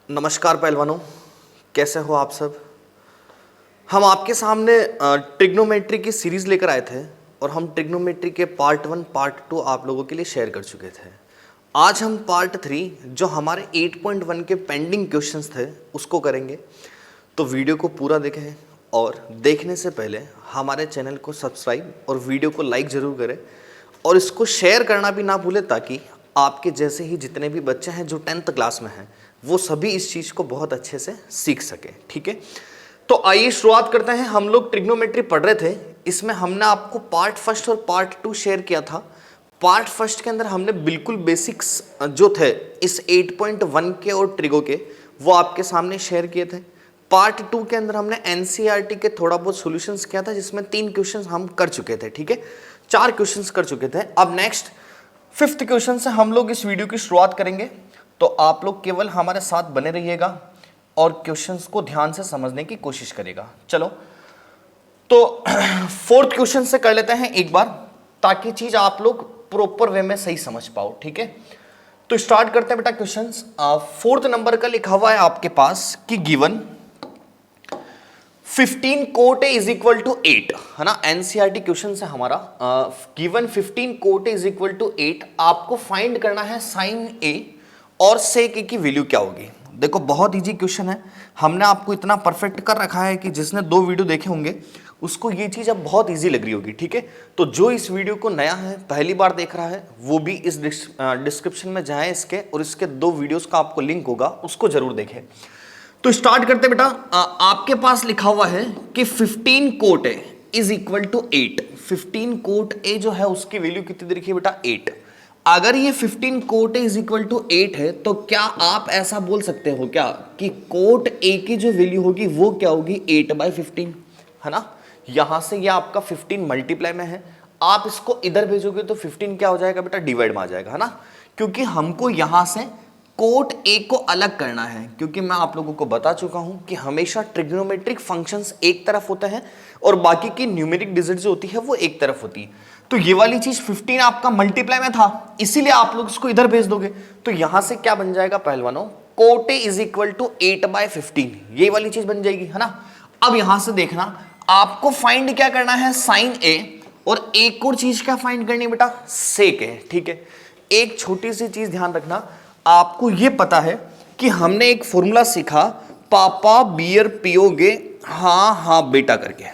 नमस्कार पहलवानों, कैसे हो आप सब। हम आपके सामने ट्रिग्नोमेट्री की सीरीज़ लेकर आए थे और हम ट्रिग्नोमेट्री के पार्ट 1 पार्ट 2 आप लोगों के लिए शेयर कर चुके थे। आज हम पार्ट 3 जो हमारे 8.1 के पेंडिंग क्वेश्चंस थे उसको करेंगे। तो वीडियो को पूरा देखें और देखने से पहले हमारे चैनल को सब्सक्राइब और वीडियो को लाइक ज़रूर करें और इसको शेयर करना भी ना भूलें ताकि आपके जैसे ही जितने भी बच्चे हैं जो 10th क्लास में हैं वो सभी इस चीज़ को बहुत अच्छे से सीख सके। ठीक है, तो आइए शुरुआत करते हैं। हम लोग ट्रिग्नोमेट्री पढ़ रहे थे, इसमें हमने आपको पार्ट फर्स्ट और पार्ट 2 शेयर किया था। पार्ट फर्स्ट के अंदर हमने बिल्कुल बेसिक्स जो थे इस 8.1 के और ट्रिगो के वो आपके सामने शेयर किए थे। पार्ट 2 के अंदर हमने एनसीईआरटी के थोड़ा बहुत सॉल्यूशंस किया था जिसमें 3 क्वेश्चंस हम कर चुके थे। ठीक है, 4 क्वेश्चंस कर चुके थे। अब नेक्स्ट 5th क्वेश्चन से हम लोग इस वीडियो की शुरुआत करेंगे, तो आप लोग केवल हमारे साथ बने रहिएगा और क्वेश्चंस को ध्यान से समझने की कोशिश करेगा। चलो तो 4th क्वेश्चन से कर लेते हैं एक बार ताकि चीज आप लोग प्रॉपर वे में सही समझ पाओ। ठीक है, तो स्टार्ट करते हैं बेटा क्वेश्चंस। 4th नंबर का लिखा हुआ है आपके पास कि given 15 cot A is equal to 8, है ना। एनसीईआरटी क्वेश्चन है हमारा। Given 15 cot A is equal to 8, आपको फाइंड करना है साइन ए और सेक ए की वैल्यू क्या होगी। देखो बहुत इजी क्वेश्चन है, हमने आपको इतना परफेक्ट कर रखा है कि जिसने 2 वीडियो देखे होंगे उसको ये चीज अब बहुत इजी लग रही होगी। ठीक है, तो जो इस वीडियो को नया है, पहली बार देख रहा है, वो भी इस डिस्क्रिप्शन में जाए इसके और इसके 2 वीडियोस का आपको लिंक होगा, उसको जरूर देखें। तो स्टार्ट करते बेटा। आपके पास लिखा हुआ है कि 15 cot A is equal to 8। 15 cot A जो है उसकी वैल्यू कितनी देखिए बेटा 8। अगर ये 15 cot A is equal to 8 है तो क्या आप ऐसा बोल सकते हो क्या कि कोट ए की जो वैल्यू होगी वो क्या होगी 8/15, है ना। यहां से ये आपका 15 मल्टीप्लाई में है, आप इसको इधर भेजोगे तो 15 क्या हो जाएगा बेटा डिवाइड में आ जाएगा, है ना। क्योंकि हमको यहां से कोट ए को अलग करना है, क्योंकि मैं आप लोगों को बता चुका हूं कि हमेशा ट्रिग्नोमेट्रिक फंक्शंस एक तरफ होते हैं और बाकी की न्यूमेरिक डिजिट जो होती है वो एक तरफ होती है। तो ये वाली चीज 15 आपका मल्टीप्लाई में था, इसीलिए आप लोग इसको इधर भेज दोगे। तो यहां से क्या बन जाएगा पहलवानों, cot A is equal to 8/15, ये वाली चीज बन जाएगी, है ना। अब यहां से देखना आपको फाइंड क्या करना है साइन ए, और एक और चीज क्या फाइंड करनी है बेटा सेक ए। ठीक है, एक छोटी सी चीज ध्यान रखना, आपको यह पता है कि हमने एक फॉर्मूला सीखा पापा बियर पियोगे हाँ हाँ बेटा करके।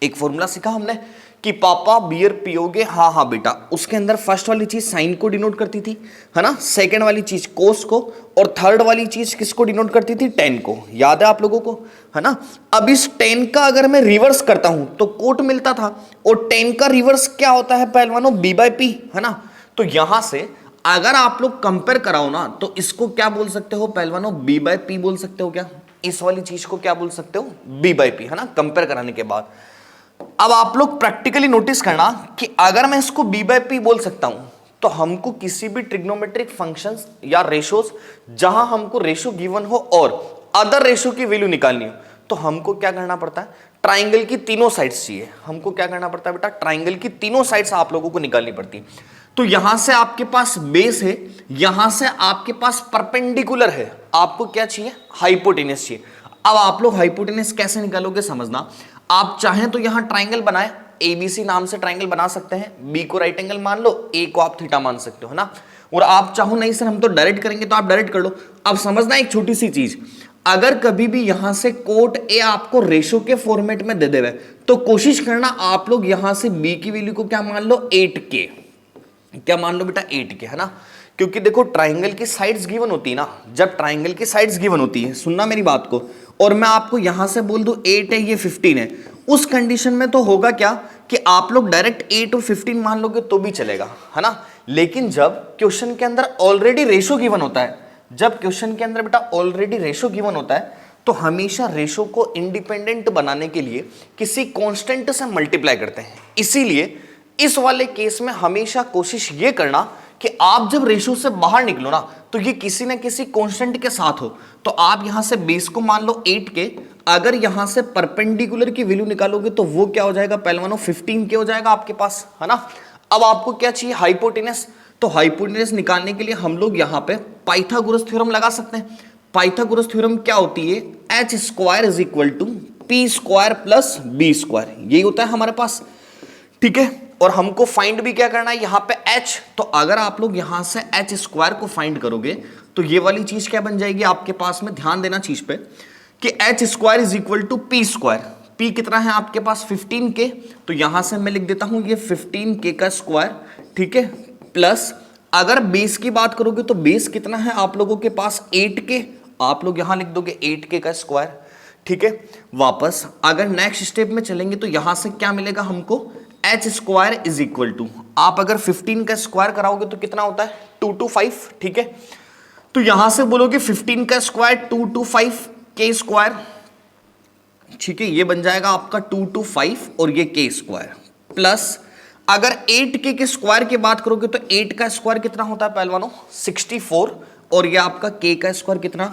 एक फॉर्मूला सीखा हमने कि पापा बियर पियोगे हाँ हाँ बेटा। उसके अंदर फर्स्ट वाली चीज साइन को डिनोट करती थी, है ना। सेकंड वाली चीज कोस को, और थर्ड वाली चीज किसको डिनोट करती थी टेन को। याद है आप लोगों को, है ना। अब इस टेन का अगर मैं रिवर्स करता हूं तो कोट मिलता था, और टेन का रिवर्स क्या होता है पहलवानों b/p, है ना। तो यहां से अगर आप लोग कंपेयर कराओ ना तो इसको क्या बोल सकते हो पहलवानों b/p बोल सकते हो क्या। इस वाली चीज को क्या बोल सकते हो b/p, है ना, कंपेयर कराने के बाद। अब आप लोग प्रैक्टिकली नोटिस करना कि अगर मैं इसको b/p बोल सकता हूं तो हमको किसी भी ट्रिग्नोमेट्रिक फंक्शंस या रेशोज जहां हमको रेशो गिवन हो और अदर रेशो की वैल्यू निकालनी हो तो हमको क्या करना पड़ता है, ट्राइंगल की तीनों साइड्स चाहिए। हमको क्या करना पड़ता है बेटा, ट्राइंगल की तीनों साइड्स आप लोगों को निकालनी पड़ती है। तो यहां से आपके पास बेस है, यहां से आपके पास परपेंडिकुलर है, आपको क्या चाहिए हाइपोटेनस चाहिए। अब आप लोग हाइपोटेनस कैसे निकालोगे समझना। आप चाहें तो यहां ट्राइंगल बनाए, एबीसी नाम से ट्राइंगल बना सकते हैं। बी को राइट एंगल मान लो, ए को आप थीटा मान सकते हो, है ना। और आप चाहो नहीं सर हम तो डायरेक्ट करेंगे तो आप डायरेक्ट कर लो। अब समझना एक छोटी सी चीज, अगर कभी भी यहां से कोट ए आपको रेशो के फॉर्मेट में दे देवे तो कोशिश करना आप लोग यहां से बी की वैल्यू को क्या मान लो 8k, क्या मान लो बेटा 8k, है ना। क्योंकि देखो ट्राइंगल की साइड्स गिवन होती है ना, जब ट्राइंगल की साइड्स गिवन होती है, सुनना मेरी बात को, और मैं आपको यहां से बोल दूं 8 है ये 15 है, उस कंडीशन में तो होगा क्या कि आप लोग डायरेक्ट 8 और 15 मान लोगे तो भी चलेगा, है ना। लेकिन जब क्वेश्चन के अंदर ऑलरेडी रेशो गिवन होता है, जब क्वेश्चन के अंदर बेटा ऑलरेडी रेशो गिवन होता है तो हमेशा रेशो को इंडिपेंडेंट बनाने के लिए किसी कांस्टेंट से मल्टीप्लाई करते हैं। इसीलिए इस वाले केस में हमेशा कोशिश ये करना कि आप जब रेशो से बाहर निकलो ना तो ये किसी ना किसी कांस्टेंट के साथ हो। तो आप यहां से बेस को मान लो 8k, अगर यहां से परपेंडिकुलर की वैल्यू निकालोगे तो वो क्या हो जाएगा पहलवानों 15k हो जाएगा आपके पास, है ना। अब आपको क्या चाहिए हाइपोटेनस, तो हाइपोटेनस निकालने के लिए हम लोग यहां पे पाइथागोरस थ्योरम लगा सकते हैं। पाइथागोरस थ्योरम क्या होती है, H square is equal to P square plus B square, यही होता है हमारे पास, ठीक है। और हमको फाइंड भी क्या करना है यहां पे एच, तो अगर आप लोग यहां से एच स्क्वायर को फाइंड करोगे तो ये वाली चीज क्या बन जाएगी आपके पास में, ध्यान देना चीज पे कि H square is equal to P square, P कितना है आपके पास 15k, तो यहां से मैं लिख देता हूं ये 15k का स्क्वायर, ठीक है, प्लस अगर बेस की बात करोगे तो बेस कितना है आप लोगों के पास 8k, आप लोग यहां लिख दोगे 8k का स्क्वायर, ठीक है। वापस अगर नेक्स्ट स्टेप में चलेंगे तो यहां से क्या मिलेगा हमको, H square is equal to, आप अगर 15 का स्क्वायर कराओगे तो कितना होता है 225, ठीक है। तो यहां से बोलोगे 15 का स्क्वायर 225 के स्क्वायर, ठीक है, ये बन जाएगा आपका 225 और ये के स्क्वायर, प्लस अगर 8k के स्क्वायर की बात करोगे तो 8 का स्क्वायर कितना होता है पहलवानों 64, और ये आपका k का स्क्वायर कितना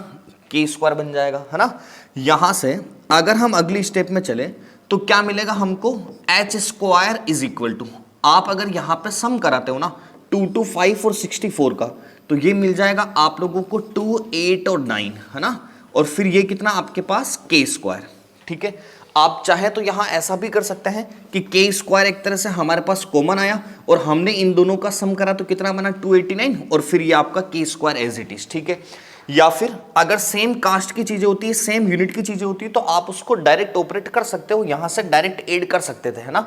के स्क्वायर बन जाएगा, है ना। यहां से अगर हम अगली स्टेप में चले तो क्या मिलेगा हमको, H square is equal to, आप अगर यहां पे सम कराते हो ना 225 और 64 का, तो ये मिल जाएगा आप लोगों को 2, 8 और 9, है ना, और फिर ये कितना आपके पास के स्क्वायर, ठीक है। आप चाहे तो यहां ऐसा भी कर सकते हैं कि के स्क्वायर एक तरह से हमारे पास कॉमन आया और हमने इन दोनों का सम करा तो कितना बना 289, और फिर ये आपका के स्क्वायर एज इट इज, ठीक है। या फिर अगर सेम कास्ट की चीजें होती है, सेम यूनिट की चीजें होती है, तो आप उसको डायरेक्ट ऑपरेट कर सकते हो, यहां से डायरेक्ट ऐड कर सकते थे, है ना।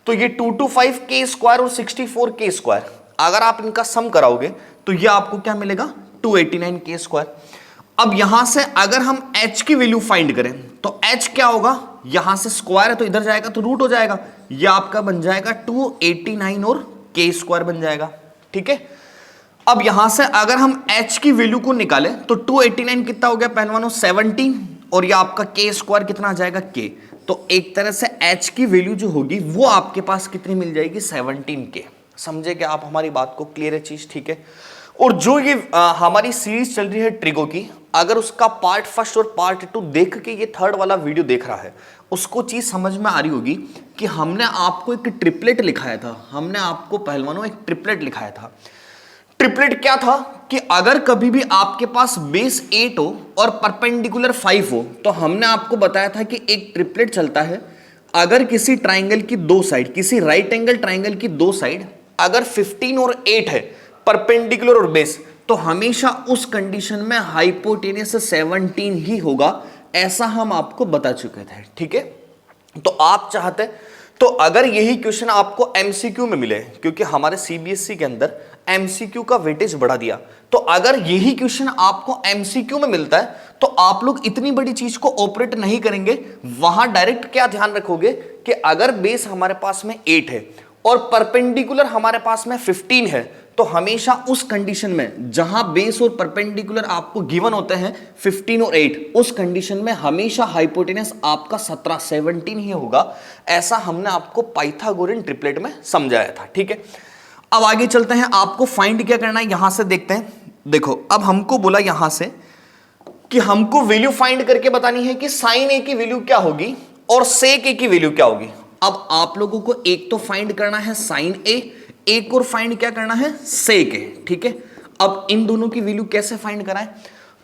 तो ये 225 के स्क्वायर और 64 के स्क्वायर अगर आप इनका सम कराओगे तो ये आपको क्या मिलेगा 289 के स्क्वायर। अब यहां से अगर हम h की वैल्यू फाइंड करें तो h क्या होगा, यहां से स्क्वायर है तो इधर जाएगा तो रूट हो जाएगा, ये आपका बन जाएगा 289 और के स्क्वायर बन जाएगा, ठीक है। अब यहां से अगर हम h की वैल्यू को निकालें तो 289 कितना हो गया पहलवानों 17, और ये आपका के स्क्वायर कितना आ जाएगा k, तो एक तरह से h की वैल्यू जो होगी वो आपके पास कितनी मिल जाएगी 17k। समझे क्या आप हमारी बात को, क्लियर है चीज, ठीक है। और जो ये हमारी सीरीज चल रही है ट्रिगो की, अगर उसका पार्ट फर्स्ट और पार्ट 2 देख के ये थर्ड वाला वीडियो देख रहा है, उसको चीज समझ में आ रही होगी कि हमने आपको एक ट्रिपलेट लिखाया था, हमने आपको पहलवानों एक ट्रिपलेट लिखाया था। ट्रिपलेट क्या था कि अगर कभी भी आपके पास बेस 8 हो और परपेंडिकुलर 5 हो, तो हमने आपको बताया था कि एक ट्रिपलेट चलता है, अगर किसी ट्राइंगल की दो साइड, किसी राइट एंगल ट्राइंगल की दो साइड अगर 15 और 8 है परपेंडिकुलर और बेस, तो हमेशा उस कंडीशन में हाइपोटेनियस 17 ही होगा, ऐसा हम आपको बता चुके थे, ठीक है। तो आप चाहते तो अगर यही क्वेश्चन आपको एमसीक्यू में मिले, क्योंकि हमारे सीबीएसई के अंदर एमसीक्यू का वेटेज बढ़ा दिया, तो अगर यही क्वेश्चन आपको एमसीक्यू में मिलता है तो आप लोग इतनी बड़ी चीज को ऑपरेट नहीं करेंगे, वहां डायरेक्ट क्या ध्यान रखोगे कि अगर बेस हमारे पास में 8 है और परपेंडिकुलर हमारे पास में 15 है, तो हमेशा उस कंडीशन में जहां बेस और परपेंडिकुलर आपको गिवन होते हैं 15 और 8, उस कंडीशन में हमेशा हाइपोटेनस आपका 17 ही होगा, ऐसा हमने आपको पाइथागोरियन ट्रिपलेट में समझाया था, ठीक है। अब आगे चलते हैं, आपको फाइंड क्या करना है यहां से देखते हैं। देखो अब हमको बोला यहां से कि हमको वैल्यू फाइंड करके बतानी है कि साइन ए की वैल्यू क्या होगी और सेक ए की वैल्यू क्या होगी। अब आप लोगों को एक तो फाइंड करना है साइन ए, एक और फाइंड क्या करना है सेक ए, ठीक है। अब इन दोनों की वैल्यू कैसे फाइंड कराएं,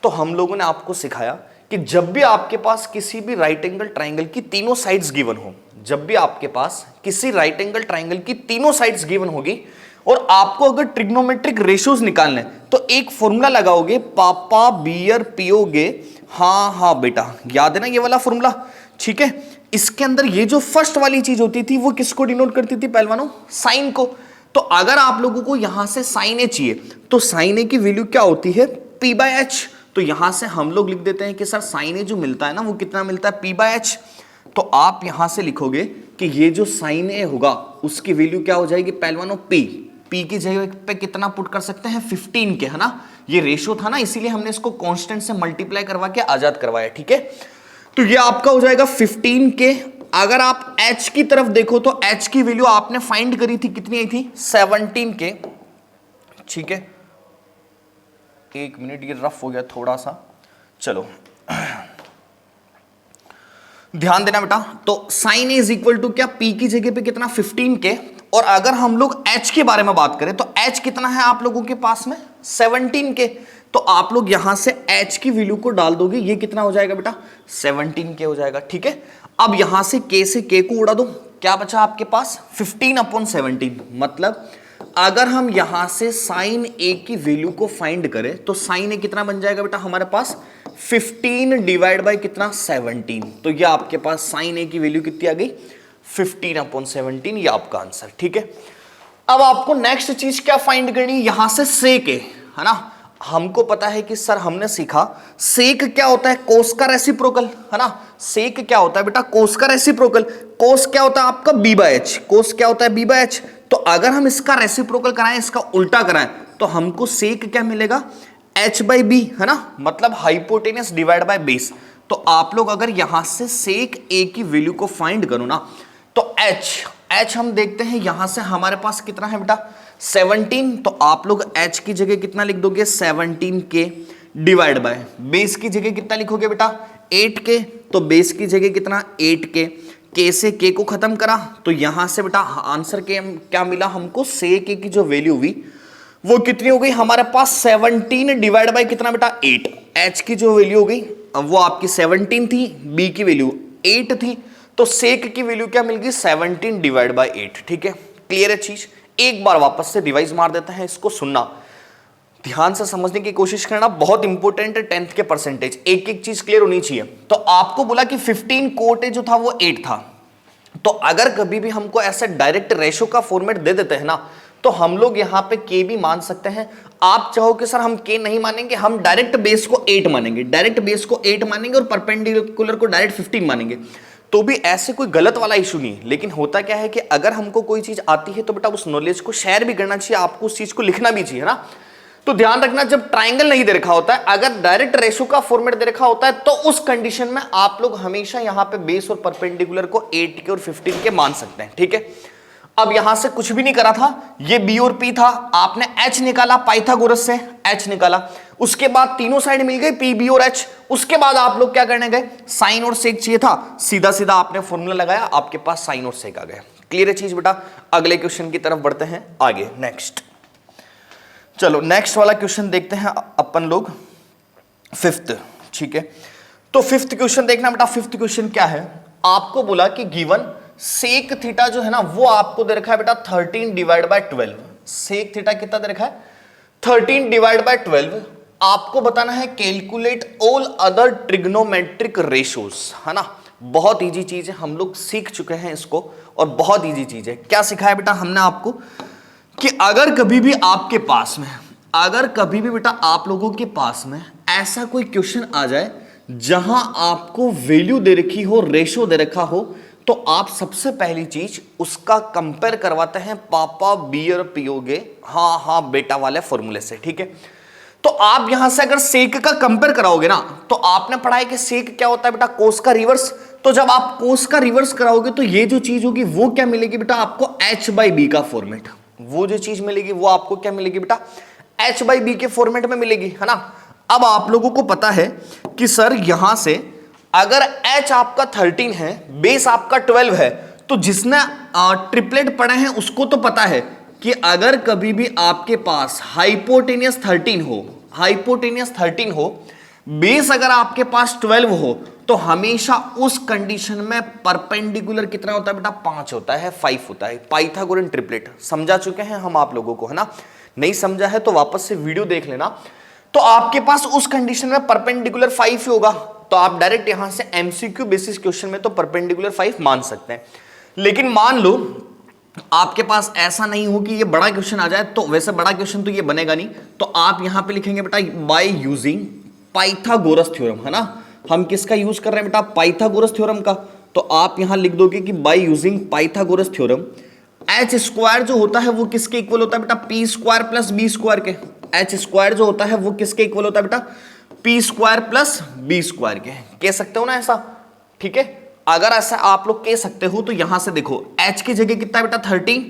तो हम लोगों ने आपको सिखाया कि जब भी आपके पास किसी भी राइट एंगल ट्राइंगल की तीनों साइड्स गिवन हो, जब भी आपके पास किसी राइट एंगल ट्राइंगल की तीनों साइड्स गिवन होगी और आपको अगर ट्रिग्नोमेट्रिक रेशियोज निकालने तो एक फॉर्मूला लगाओगे, पापा बियर पियोगे, हाँ हाँ बेटा, याद है ना ये वाला फॉर्मूला, ठीक है। इसके अंदर ये जो फर्स्ट वाली चीज होती थी वो किसको डिनोट करती थी पहलवानों, साइन को। तो अगर आप लोगों को यहां से साइन ए चाहिए तो साइन ए की वैल्यू क्या होती है p/h, तो यहां से हम लोग लिख देते हैं कि सर साइन ए जो मिलता है ना वो कितना मिलता है p/h। तो आप यहां से लिखोगे कि ये जो साइन ए होगा उसकी वैल्यू क्या हो जाएगी पहलवानों p की जगह पे कितना पुट कर सकते हैं 15 के, है ना, ये रेशियो था ना, इसीलिए हमने इसको कांस्टेंट से मल्टीप्लाई करवा के आजाद करवाया, ठीक है। तो ये आपका हो जाएगा 15 के। अगर आप h की तरफ देखो तो h की वैल्यू आपने फाइंड करी थी, कितनी आई थी 17 के, ठीक है। एक मिनट, ये रफ हो गया थोड़ा सा, चलो ध्यान देना बेटा। तो sine A is equal to क्या, p की जगह पे कितना 15 के, और अगर हम लोग h के बारे में बात करें तो h कितना है आप लोगों के पास में 17 के, तो आप लोग यहां से h की वैल्यू को डाल दोगे, ये कितना हो जाएगा बेटा 17k हो जाएगा। ठीक है, अब यहां से k से k को उड़ा दो, क्या बचा आपके पास 15/17। मतलब अगर हम यहां से साइन a की वैल्यू को फाइंड करें तो साइन a कितना बन जाएगा बेटा हमारे पास 15 डिवाइड बाय कितना 17। तो ये आपके पास साइन a की वैल्यू कितनी आ गई 15/17, ये आपका आंसर। ठीक है, अब आपको नेक्स्ट चीज क्या फाइंड करनी है, यहां से सेक है ना। हमको पता है कि सर हमने सीखा सेक क्या होता है, कोस का रेसिप्रोकल है ना। सेक क्या होता है बेटा कोस का रेसिप्रोकल। कोस क्या होता है आपका b/h, कोस क्या होता है b/h। तो अगर हम इसका रेसिप्रोकल कराएं, इसका उल्टा कराएं, तो हमको सेक क्या मिलेगा h/b है ना, मतलब हाइपोटेनस डिवाइड बाय बेस। तो आप लोग अगर यहां से सेक a की वैल्यू को फाइंड करो ना, तो h हम देखते हैं यहां से हमारे पास कितना है बेटा 17। तो आप लोग h की जगह कितना लिख दोगे 17k डिवाइड बाय बेस की जगह कितना लिखोगे बेटा 8k। तो बेस की जगह कितना 8k, k से k को खत्म करा तो यहां से बेटा आंसर के क्या मिला हमको, सेक a की जो वैल्यू हुई वो कितनी हो गई हमारे पास 17 डिवाइड बाय कितना बेटा 8। h की जो वैल्यू हो गई वो आपकी 17 थी, b की वैल्यू 8 थी, तो सेक की वैल्यू क्या मिल गई 17 डिवाइड बाय 8। ठीक है, क्लियर है चीज। एक बार वापस से रिवाइज मार देते हैं, इसको सुनना ध्यान से समझने की कोशिश करना, बहुत इंपॉर्टेंट है 10th के परसेंटेज, एक एक चीज क्लियर होनी चाहिए। तो आपको बोला कि 15 कोट जो था वो 8 था, तो अगर कभी भी हमको ऐसा डायरेक्ट रेशो का फॉर्मेट दे देते हैं ना, तो हम लोग यहाँ पे k भी मान सकते हैं। आप चाहो कि सर हम k नहीं मानेंगे, हम डायरेक्ट बेस को 8 मानेंगे, डायरेक्ट बेस को 8 मानेंगे और परपेंडिकुलर को डायरेक्ट 15 मानेंगे, तो भी ऐसे कोई गलत वाला इशू नहीं है। लेकिन होता क्या है कि अगर हमको कोई चीज आती है तो बेटा उस नॉलेज को शेयर भी करना चाहिए, आपको उस चीज को लिखना भी चाहिए ना। तो ध्यान रखना, जब ट्राइंगल नहीं दे रखा होता है, अगर डायरेक्ट रेशो का फॉर्मेट दे रखा होता है, तो उस कंडीशन में आप लोग हमेशा यहां पे बेस और परपेंडिकुलर को 8 के और 15 के मान सकते हैं। ठीक है, अब यहां से कुछ भी नहीं करा था, ये b और p था, आपने h निकाला, पाइथागोरस से h निकाला, उसके बाद तीनों साइड मिल गई p b और h। उसके बाद आप लोग क्या करने गए, साइन और सेक चाहिए था, सीधा सीधा आपने फॉर्मूला लगाया, आपके पास साइन और सेक आ गए। क्लियर है चीज बेटा। अगले क्वेश्चन की तरफ बढ़ते हैं आगे, नेक्स्ट। चलो नेक्स्ट वाला क्वेश्चन देखते हैं अपन लोग, 5th। ठीक है, तो 5th क्वेश्चन देखना बेटा। 5th क्वेश्चन क्या है, आपको बोला कि गिवन सेक थीटा जो है ना वो आपको दे रखा है बेटा 13 डिवाइड बाय 12। सेक थीटा कितना दे रखा है 13 डिवाइड बाय 12। आपको बताना है calculate all other trigonometric ratios, है ना। बहुत इजी चीज है, हम लोग सीख चुके हैं इसको और बहुत इजी चीज है। क्या सिखाया बेटा हमने आपको कि अगर कभी भी आपके पास में, अगर कभी भी बेटा आप लोगों के पास में ऐसा कोई क्वेश्चन आ जाए जहां आपको वैल्यू दे रखी हो, रेशो दे रखा हो, तो आप सबसे पहली चीज उसका कंपेयर करवाते हैं पापा बियर पियोगे हाँ हाँ बेटा वाले फॉर्मूले से। ठीक है, तो आप यहां से अगर सेक का कंपेयर कराओगे ना, तो आपने पढ़ा है कि सेक क्या होता है बेटा कोस का रिवर्स। तो जब आप कोस का रिवर्स कराओगे तो ये जो चीज होगी वो क्या मिलेगी बेटा आपको h/b का फॉर्मेट। वो जो चीज मिलेगी वो आपको क्या मिलेगी बेटा h/b के फॉर्मेट में मिलेगी, है ना। अब आप लोगों को पता है कि सर यहां से अगर h आपका 13 है, बेस आपका 12 है, तो जिसने ट्रिपलेट पढ़े हैं उसको तो पता है कि अगर कभी भी आपके पास हाइपोटेनियस 13 हो, हाइपोटेनियस 13 हो, बेस अगर आपके पास 12 हो, तो हमेशा उस कंडीशन में परपेंडिकुलर कितना होता है बेटा 5 होता है, 5 होता है। पाइथागोरन ट्रिपलेट समझा चुके हैं हम आप लोगों को, है ना। नहीं समझा है तो वापस से वीडियो देख लेना। तो आपके पास उस कंडीशन में परपेंडिकुलर 5 ही होगा, तो आप डायरेक्ट यहां से एमसीक्यू बेसिस क्वेश्चन में तो परपेंडिकुलर 5 मान सकते हैं। लेकिन मान लो आपके पास ऐसा नहीं हो कि ये बड़ा क्वेश्चन आ जाए, तो वैसे बड़ा क्वेश्चन तो ये बनेगा नहीं, तो आप यहां पे लिखेंगे बेटा बाय यूजिंग पाइथागोरस थ्योरम, है ना। हम किसका यूज कर रहे हैं बेटा पाइथागोरस थ्योरम का, तो आप यहां लिख दोगे कि by using Pythagoras theorem H square जो होता है वो किसके इक्वल होता है बेटा P square plus B square के। एच स्क्वायर जो होता है वो किसके इक्वल होता है बेटा P square plus B square के। कह सकते हो ना ऐसा, ठीक है। अगर ऐसा आप लोग कह सकते हो तो यहां से देखो h की जगह कितना है बेटा 13,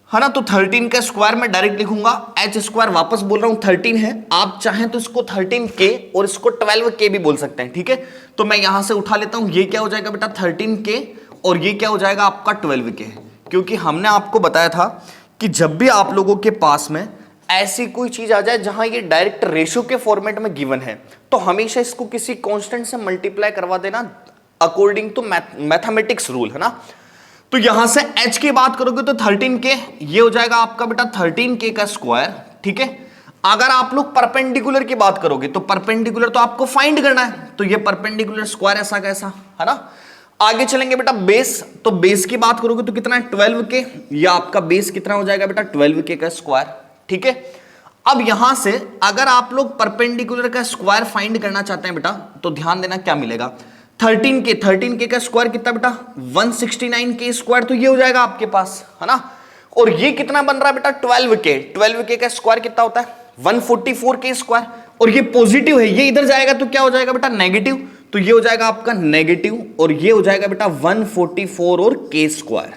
है ना। तो 13 का स्क्वायर मैं डायरेक्ट लिखूंगा, h स्क्वायर वापस बोल रहा हूं 13 है, आप चाहें तो इसको 13k और इसको 12k भी बोल सकते हैं, ठीक है। तो मैं यहां से उठा लेता हूं, ये क्या हो जाएगा बेटा 13k और ये क्या हो जाएगा आपका 12k, क्योंकि हमने आपको बताया था कि जब भी आप लोगों के पास में ऐसी कोई चीज आ जाए जहां ये डायरेक्ट रेशियो के फॉर्मेट में गिवन है, तो हमेशा इसको किसी कांस्टेंट से मल्टीप्लाई करवा देना अकॉर्डिंग टू मैथमेटिक्स रूल, है ना। तो यहां से h की बात करोगे तो 13k, ये हो जाएगा आपका बेटा 13k का स्क्वायर, ठीक है। अगर आप लोग परपेंडिकुलर की बात करोगे तो परपेंडिकुलर तो आपको फाइंड करना है, तो ये परपेंडिकुलर स्क्वायर ऐसा कैसा, है ना। आगे चलेंगे बेटा बेस, तो बेस की बात करोगे तो कितना है 12k, या आपका बेस कितना हो जाएगा बेटा 12k का स्क्वायर, ठीक है। अब यहां से अगर आप लोग परपेंडिकुलर का स्क्वायर फाइंड करना चाहते हैं बेटा, तो ध्यान देना क्या मिलेगा 13k का स्क्वायर कितना बेटा 169k स्क्वायर, तो ये हो जाएगा आपके पास, है ना। और ये कितना बन रहा है बेटा 12k का स्क्वायर कितना होता है 144k स्क्वायर, और ये पॉजिटिव है, ये इधर जाएगा तो क्या हो जाएगा बेटा नेगेटिव, तो ये हो जाएगा आपका नेगेटिव, और ये हो जाएगा बेटा 144 और k स्क्वायर।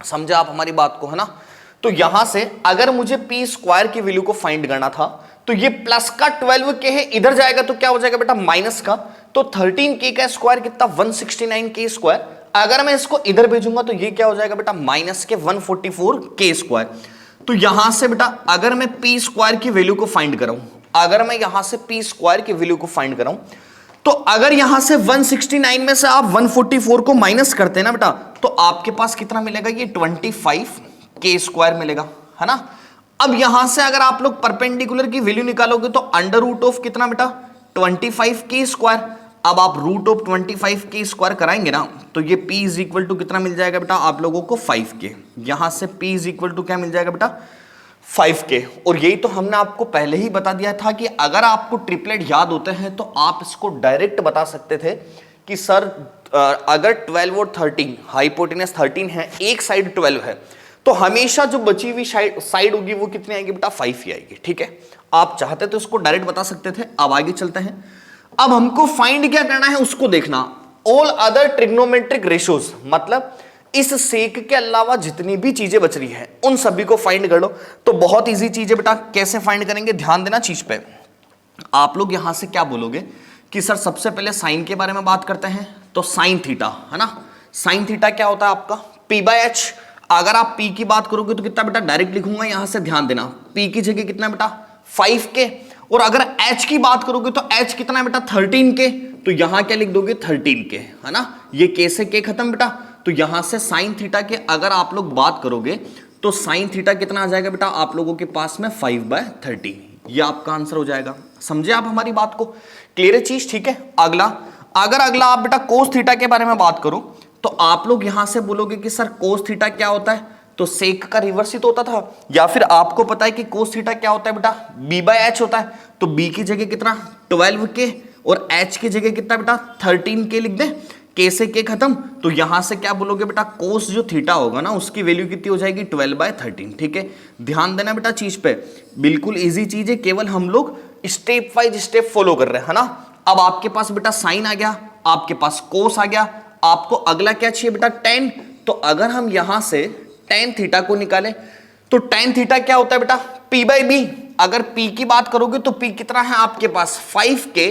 समझा आप हमारी बात को, है ना। तो यहां से अगर मुझे p स्क्वायर की वैल्यू को फाइंड करना था, तो ये प्लस का 12k है, इधर जाएगा तो क्या हो जाएगा बेटा माइनस का, तो 13k का स्क्वायर कितना 169k स्क्वायर, अगर मैं इसको इधर भेजूंगा तो ये क्या हो जाएगा बेटा माइनस के 144k स्क्वायर। तो यहां से बेटा अगर मैं p स्क्वायर की वैल्यू को फाइंड कराऊं, अगर मैं यहां से p स्क्वायर की वैल्यू को फाइंड कराऊं, तो अगर यहां से 169 में से आप 144 को माइनस करते हैं ना बेटा, तो आपके पास कितना मिलेगा ये 25k स्क्वायर मिलेगा, है ना। अब यहां से अगर आप लोग परपेंडिकुलर की वैल्यू निकालोगे तो अंडर रूट ऑफ कितना बेटा 25k स्क्वायर। अब आप रूट ऑफ 25k स्क्वायर कराएंगे ना, तो ये p इज इक्वल टू कितना मिल जाएगा बेटा आप लोगों को 5k, यहां से p इज इक्वल टू क्या मिल जाएगा बेटा 5k। और यही तो हमने आपको पहले ही बता दिया था कि अगर आपको ट्रिपलेट याद होते हैं तो आप इसको डायरेक्ट बता सकते थे कि सर अगर 12 और 13 हाइपोटेनस 13 है, एक साइड 12 है, तो हमेशा जो बची हुई साइड होगी वो कितनी आएगी बेटा 5 ही आएगी, ठीक है। आप चाहते तो इसको डायरेक्ट बता सकते थे। अब आगे चलते हैं, अब हमको फाइंड क्या करना है उसको देखना, ऑल अदर ट्रिग्नोमेट्रिक रेशियोज, मतलब इस सेक के अलावा जितनी भी चीजें बच रही हैं उन सभी को फाइंड कर लो। तो बहुत इजी चीज है बेटा, कैसे फाइंड करेंगे ध्यान देना चीज पे। आप लोग यहां से क्या बोलोगे कि सर सबसे पहले साइन के बारे में बात करते हैं, तो साइन थीटा, है ना। साइन थीटा क्या होता है आपका p/h। अगर आप p की बात करोगे तो कितना बेटा डायरेक्ट लिखूंगा, यहां से ध्यान देना p की जगह कितना बेटा 5k, और अगर h की बात करोगे तो h कितना है बेटा 13k, तो यहां क्या लिख दोगे 13k, है ना। ये k से k खत्म बेटा, तो यहां से साइन थीटा के अगर आप लोग बात करोगे तो साइन थीटा कितना आ जाएगा बेटा आप लोगों के पास में 5/13, ये आपका आंसर हो जाएगा। समझे आप हमारी बात को, क्लियर है चीज, ठीक है। अगला, अगर अगला आप बेटा कोस थीटा के बारे में बात करो, तो आप लोग यहां से बोलोगे कि सर कोस थीटा क्या होता है, तो सेक का रिवर्स ही तो होता था, या फिर आपको पता है कि कोस थीटा क्या होता है बेटा b/h होता है, तो b की जगह कितना 12k और h की जगह कितना बेटा 13k लिख दे, k से k खत्म, तो यहां से क्या बोलोगे बेटा कोस जो थीटा होगा ना उसकी वैल्यू कितनी हो जाएगी 12/13, ठीक है। ध्यान देना बेटा चीज पे, बिल्कुल इजी चीज है, केवल हम लोग स्टेप वाइज स्टेप फॉलो कर रहे हैं, है ना। अब आपके पास बेटा साइन आ गया, आपके पास कोस आ गया, आपको अगला क्या चाहिए बेटा टेन। तो अगर हम यहां से टेन थीटा को निकालें तो टेन थीटा क्या होता है बेटा p/b। अगर p की बात करोगे तो p कितना है आपके पास 5k,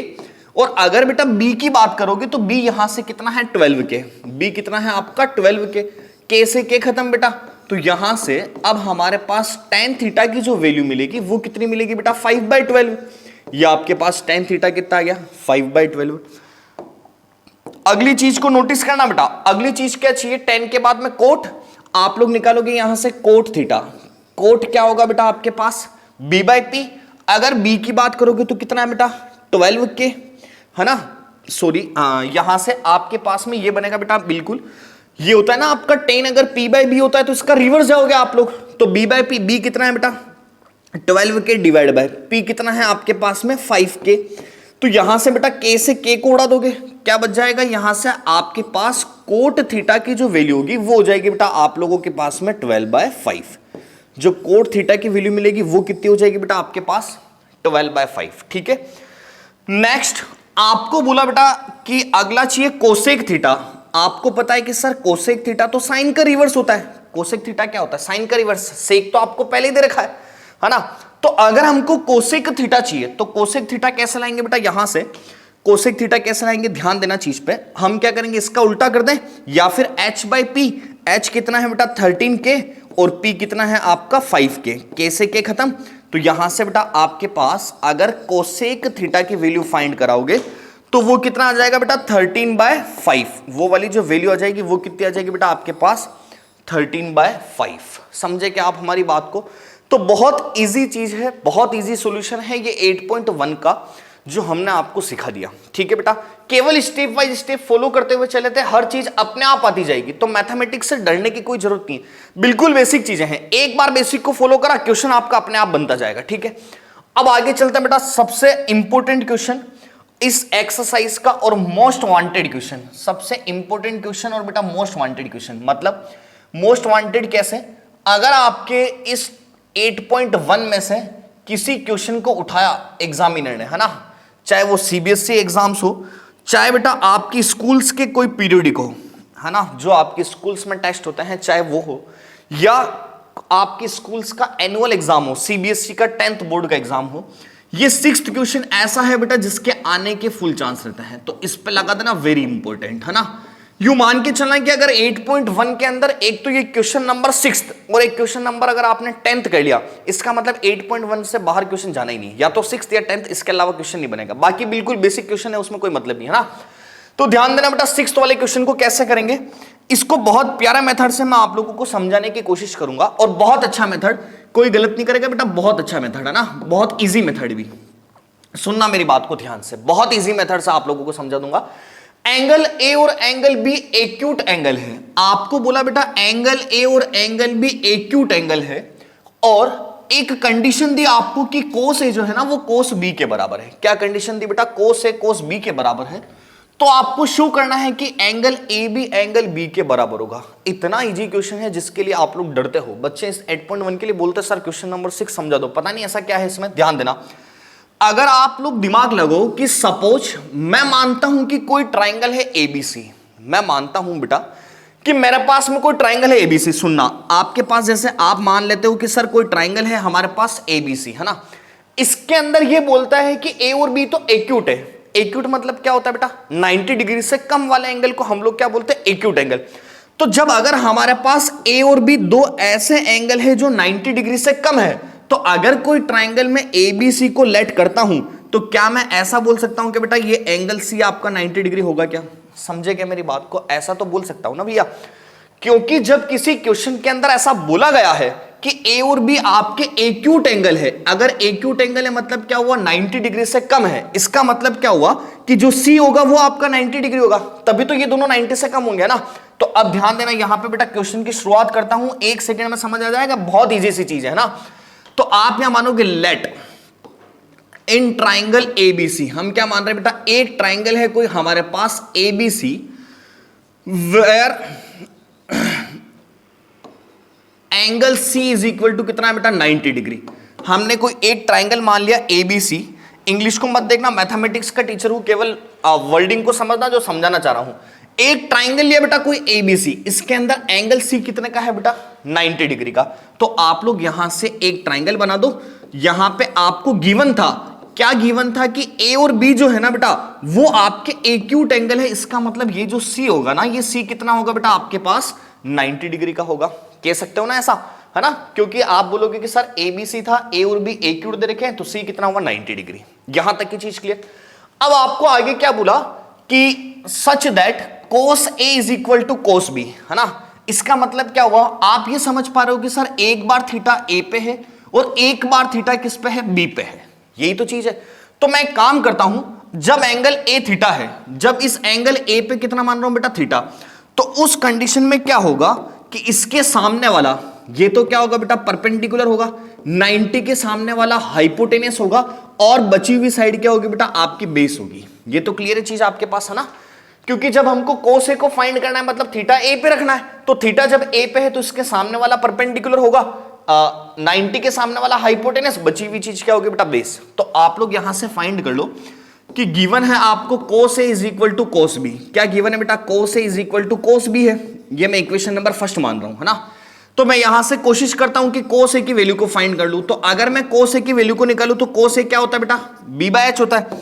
और अगर बेटा b की बात करोगे तो b यहां से कितना है 12k, b कितना है आपका 12k, k से k खत्म बेटा, तो यहां से अब हमारे पास टेन थीटा की जो वैल्यू मिलेगी वो कितनी मिलेगी बेटा 5/12, ये आपके पास टेन थीटा कितना आ गया 5/12। अगली चीज को नोटिस करना बेटा, अगली चीज क्या चाहिए टेन के बाद में कोट, आप लोग निकालोगे यहां से कोट थीटा, कोट क्या होगा बेटा आपके पास b/p। अगर b की बात करोगे तो कितना है बेटा 12k, है ना। सॉरी यहां से आपके पास में ये बनेगा बेटा, बिल्कुल ये होता है ना आपका टेन, अगर p/b होता है तो इसका रिवर्स जाओगे आप लोग, तो b/p, b कितना है बेटा 12k डिवाइड बाय p कितना है आपके पास में 5k, तो यहां से बेटा k से k को उड़ा दोगे, क्या बच जाएगा यहां से आपके पास कोट थीटा की जो वैल्यू होगी वो हो जाएगी बेटा आप लोगों के पास में 12/5। जो कोट थीटा की वैल्यू मिलेगी वो कितनी हो जाएगी बेटा आपके पास 12/5, ठीक है। नेक्स्ट आपको बोला बेटा कि अगला चाहिए कोसेक थीटा। आपको पता है कि सर कोसेक थीटा तो साइन का रिवर्स होता है, कोसेक थीटा क्या होता है साइन का रिवर्स, सेक तो आपको पहले ही दे रखा है ना। तो अगर हमको कोसेक थीटा चाहिए तो कोसेक थीटा कैसे लाएंगे बेटा, यहां से कोसेक थीटा कैसे लाएंगे ध्यान देना चीज पे, हम क्या करेंगे इसका उल्टा कर दें, या फिर h/p, h कितना है बेटा 13k और p कितना है आपका 5k, k से k खत्म, तो यहां से बेटा आपके पास अगर कोसेक थीटा की वैल्यू फाइंड कराओगे तो वो कितना आ जाएगा बेटा 13/5। वो वाली जो वैल्यू आ जाएगी वो कितनी आ जाएगी बेटा आपके पास 13/5। समझे क्या आप हमारी बात को? तो बहुत इजी चीज है, बहुत इजी सॉल्यूशन है ये 8.1 का जो हमने आपको सिखा दिया। ठीक है बेटा, केवल स्टेप बाय स्टेप फॉलो करते हुए चले थे, हर चीज अपने आप आती जाएगी। तो मैथमेटिक्स से डरने की कोई जरूरत नहीं है, बिल्कुल बेसिक चीजें हैं। एक बार बेसिक को फॉलो करा, क्वेश्चन आपका अपने आप बनता जाएगा। ठीक है, अब आगे चलते हैं बेटा, सबसे इंपॉर्टेंट क्वेश्चन इस एक्सरसाइज का और मोस्ट वांटेड क्वेश्चन, सबसे इंपॉर्टेंट क्वेश्चन और बेटा मोस्ट वांटेड क्वेश्चन। मतलब मोस्ट वांटेड कैसे? अगर आपके इस 8.1 में से किसी क्वेश्चन को उठाया एग्जामिनर ने, है ना, चाहे वो सीबीएसई एग्जाम्स हो, चाहे बेटा आपकी स्कूल्स के कोई पीरियडिक हो, है ना, जो आपके स्कूल्स में टेस्ट होते हैं, चाहे वो हो, या आपके स्कूल्स का एनुअल एग्जाम हो, सीबीएसई का 10th बोर्ड का एग्जाम हो, ये 6th क्वेश्चन ऐसा है बेटा जिसके आने के फुल चांस रहते हैं। तो इस पे लगा देना वेरी इंपॉर्टेंट, है ना। यू मान के चलना कि अगर 8.1 के अंदर एक तो ये क्वेश्चन नंबर 6th और एक क्वेश्चन नंबर अगर आपने 10th कर लिया, इसका मतलब 8.1 से बाहर क्वेश्चन जाना ही नहीं, या तो 6th या 10th, इसके अलावा क्वेश्चन नहीं बनेगा। बाकी बिल्कुल बेसिक क्वेश्चन है, उसमें कोई मतलब नहीं, है ना। तो ध्यान देना बेटा, 6th वाले क्वेश्चन को कैसे करेंगे, इसको बहुत प्यारा मेथड से मैं आप लोगों को समझाने की कोशिश करूंगा, और बहुत अच्छा मेथड, कोई गलत नहीं करेगा बेटा, बहुत अच्छा मेथड है ना, बहुत ईजी मेथड भी। सुनना मेरी बात को ध्यान से, बहुत ईजी मेथड से आप लोगों को समझा दूंगा। एंगल ए और एंगल बी एक्यूट एंगल है। आपको बोला बेटा एंगल ए और एंगल बी एक्यूट एंगल है, और एक कंडीशन दी आपको कि कोस ए जो है ना वो कोस बी के बराबर है। क्या कंडीशन दी बेटा? कोस ए कोस बी के बराबर है। तो आपको शो करना है कि angle A B angle B के बराबर होगा। इतना इजी क्वेश्चन है जिसके लिए आप लोग डरते हो। बच्चे इस 8.1 के लिए बोलते सर क्वेश्चन नंबर 6 समझा दो, पता नहीं ऐसा क्या है इसमें। ध्यान देना, अगर आप लोग दिमाग लगो कि सपोज मैं मानता हूं कि कोई ट्राइंगल है एबीसी, मैं मानता हूं बेटा कि मेरे पास में कोई ट्राइंगल है एबीसी। सुनना, आपके पास जैसे आप मान लेते हो कि सर कोई ट्राइंगल है हमारे पास एबीसी, है ना, इसके अंदर ये बोलता है कि ए और बी तो एक्यूट है। एक्यूट मतलब क्या होता है बेटा? 90 डिग्री से कम वाले एंगल को हम लोग क्या बोलते हैं? Acute angle. तो जब अगर हमारे पास ए और बी दो ऐसे एंगल है जो 90 डिग्री से कम है, तो अगर कोई ट्राइंगल में एबीसी को लेट करता हूं, तो क्या मैं ऐसा बोल सकता हूं कि बेटा ये एंगल सी आपका 90 डिग्री होगा? क्या समझे क्या मेरी बात को? ऐसा तो बोल सकता हूं ना भैया, क्योंकि जब किसी क्वेश्चन के अंदर ऐसा बोला गया है कि ए और बी आपके एक्यूट एंगल है, अगर एक्यूट एंगल है मतलब क्या हुआ? 90 डिग्री से कम है। इसका मतलब क्या हुआ कि जो सी होगा वो आपका 90 डिग्री होगा, तभी तो ये दोनों 90 से कम होंगे ना। तो अब ध्यान देना, यहां पे बेटा क्वेश्चन की शुरुआत करता हूं, 1 सेकेंड में समझ आ जाएगा, बहुत ईजी सी चीज है ना। तो आप यहां मानोगे लेट इन ट्राइंगल एबीसी, हम क्या मान रहे हैं बेटा? एक ट्राइंगल है कोई हमारे पास ABC, where angle C is equal to कितना है बेटा? 90 डिग्री। हमने कोई एक ट्राइंगल मान लिया एबीसी। इंग्लिश को मत देखना, मैथमेटिक्स का टीचर हूं, केवल वर्डिंग को समझना जो समझाना चाह रहा हूं। एक ट्राइंगल लिया बेटा कोई एबीसी, इसके अंदर एंगल सी कितने का है बेटा? 90 डिग्री का। तो आप लोग यहां से एक ट्राइंगल बना दो। यहां पे आपको गिवन था, क्या गिवन था? कि ए और बी जो है ना बेटा वो आपके एक्यूट एंगल है। इसका मतलब ये जो सी होगा ना, ये सी कितना होगा बेटा आपके पास? 90 डिग्री का होगा। कह सकते हो ना ऐसा, है ना, क्योंकि आप बोलोगे कि सर एबीसी था, ए और बी एक्यूट दे रखे हैं, तो सी कितना होगा? 90 डिग्री। यहां तक की चीज क्लियर। अब आपको आगे क्या बोला कि such that cos A is equal to cos B, है ना। इसका मतलब क्या हुआ? आप ये समझ पा रहे हो कि सर एक बार थीटा ए पे है और एक बार थीटा किस पे है? बी पे है। यही तो चीज है। तो मैं एक काम करता हूं, जब एंगल ए थीटा है, जब इस एंगल ए पे कितना मान रहा हूं बेटा? थीटा, तो उस कंडीशन में क्या होगा कि इसके सामने वाला ये तो क्या होगा बेटा? परपेंडिकुलर होगा। 90 के सामने वाला हाइपोटेनस होगा, और बची हुई साइड क्या होगी बेटा? आपकी बेस होगी। ये तो क्लियर है चीज आपके पास, है ना। क्योंकि जब हमको कोस ए को फाइंड करना है, मतलब थीटा ए पे रखना है, तो थीटा जब ए पे है तो इसके सामने वाला परपेंडिकुलर होगा, 90 के सामने वाला हाइपोटेनस, बची हुई चीज क्या होगी बेटा? बेस। तो आप लोग यहां से फाइंड कर लो कि गिवन है आपको cos A is equal to cos B. क्या गिवन है बेटा? Cos A is equal to cos B है। ये मैं इक्वेशन नंबर फर्स्ट मान रहा हूं, है ना। तो मैं यहां से कोशिश करता हूं कि कोस ए की वैल्यू को फाइंड कर लूं। तो अगर मैं कोस ए की वैल्यू को निकालूं तो कोस ए क्या होता है बेटा? बी बाय एच होता है।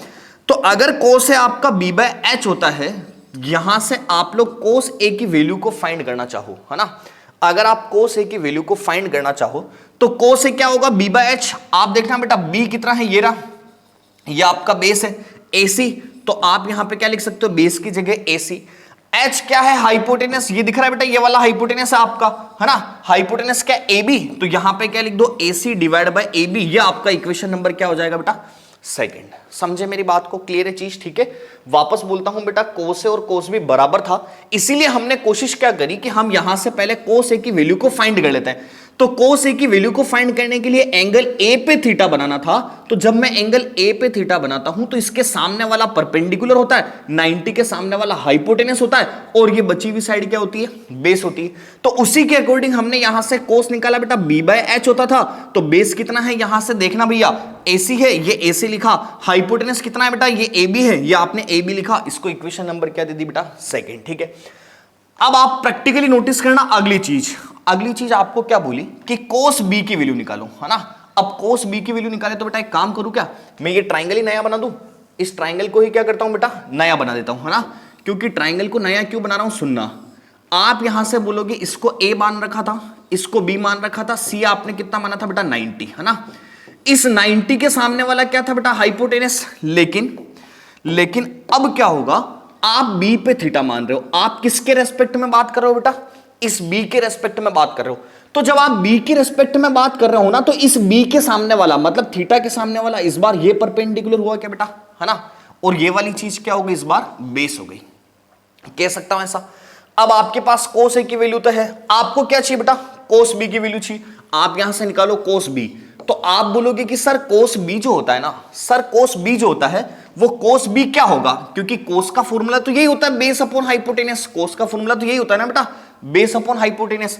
तो अगर कोस ए आपका बी बाय एच होता है, यहां से आप लोग कोस ए की वैल्यू को फाइंड करना चाहो, है ना। अगर आप कोस ए की वैल्यू को फाइंड करना चाहो तो कोस ए क्या होगा, बी बाय एच। आप देखना बेटा बी कितना है, ये रहा, ये आपका बेस है AC, तो आप यहां पे क्या लिख सकते हो, बेस की जगह AC। H क्या है, हाइपोटेनस, ये दिख रहा है बेटा, ये वाला हाइपोटेनस है आपका, है ना, हाइपोटेनस क्या AB, तो यहां पे क्या लिख दो, AC डिवाइड बाय AB, ये आपका इक्वेशन नंबर क्या हो जाएगा बेटा, सेकंड। समझे मेरी बात को, क्लियर है चीज, ठीक है। वापस बोलता हूं बेटा, कोस ए और कोस बी बराबर था, इसीलिए हमने कोशिश क्या करी कि हम यहां से पहले कोस ए की वैल्यू को फाइंड कर लेते हैं। तो कोस ए की वैल्यू को फाइंड करने के लिए एंगल ए पे थीटा बनाना था, तो जब मैं एंगल ए पे थीटा बनाता हूं तो इसके सामने वाला परपेंडिकुलर होता है, 90 के सामने वाला हाइपोटेनस होता है, और ये बची हुई साइड क्या होती है, बेस होती है। तो उसी के अकॉर्डिंग हमने यहां से कोस निकाला बेटा, बी बाय एच होता था, तो बेस कितना है, यहां से देखना भैया, AC है, ये AC लिखा, हाइपोटेनस कितना है बेटा, ये AB है, ये आपने AB लिखा, इसको इक्वेशन नंबर क्या दे दी बेटा, सेकंड, ठीक है। अब आप प्रैक्टिकली नोटिस करना अगली चीज आपको क्या बोली कि कोस बी की वैल्यू निकालो, है ना। अब कोस बी की वैल्यू निकाले तो बेटा एक काम करूं क्या, मैं ये ट्राइंगल ही नया बना दूं, इस ट्राइंगल को ही क्या करता हूं बेटा, नया बना देता हूं, है ना। क्योंकि ट्राइंगल को नया क्यों बना रहा हूं, सुनना। आप यहां से बोलोगे इसको A मान रखा था, इसको B मान रखा था, C आपने कितना माना था बेटा, 90, है ना। इस 90 के सामने वाला क्या था बेटा, हाइपोटेनस। लेकिन अब क्या होगा, आप बी पे थीटा मान रहे हो, आप किसके रेस्पेक्ट में बात कर रहे हो बेटा, इस बी के रेस्पेक्ट में बात कर रहे हो। तो जब आप बी के रेस्पेक्ट में बात कर रहे हो ना, तो इस बी के सामने वाला मतलब थीटा के सामने वाला इस बार ये परपेंडिकुलर हुआ क्या बेटा, है ना, और ये वाली चीज क्या हो गई, इस बार बेस हो गई, कह सकता हूं ऐसा। अब आपके पास कोस ए की वैल्यू तो है, आपको क्या चाहिए बेटा, कोस बी की वैल्यू चाहिए। आप यहां से निकालो कोस बी, तो आप बोलोगे कि सर कोस बी जो होता है ना, सर कोस बी जो होता है वो कोस बी क्या होगा, क्योंकि कोस का फॉर्मूला तो यही होता है, बेस अपॉन हाइपोटेनस। कोस का फॉर्मूला तो यही होता है ना बेटा, बेस अपॉन हाइपोटेनस।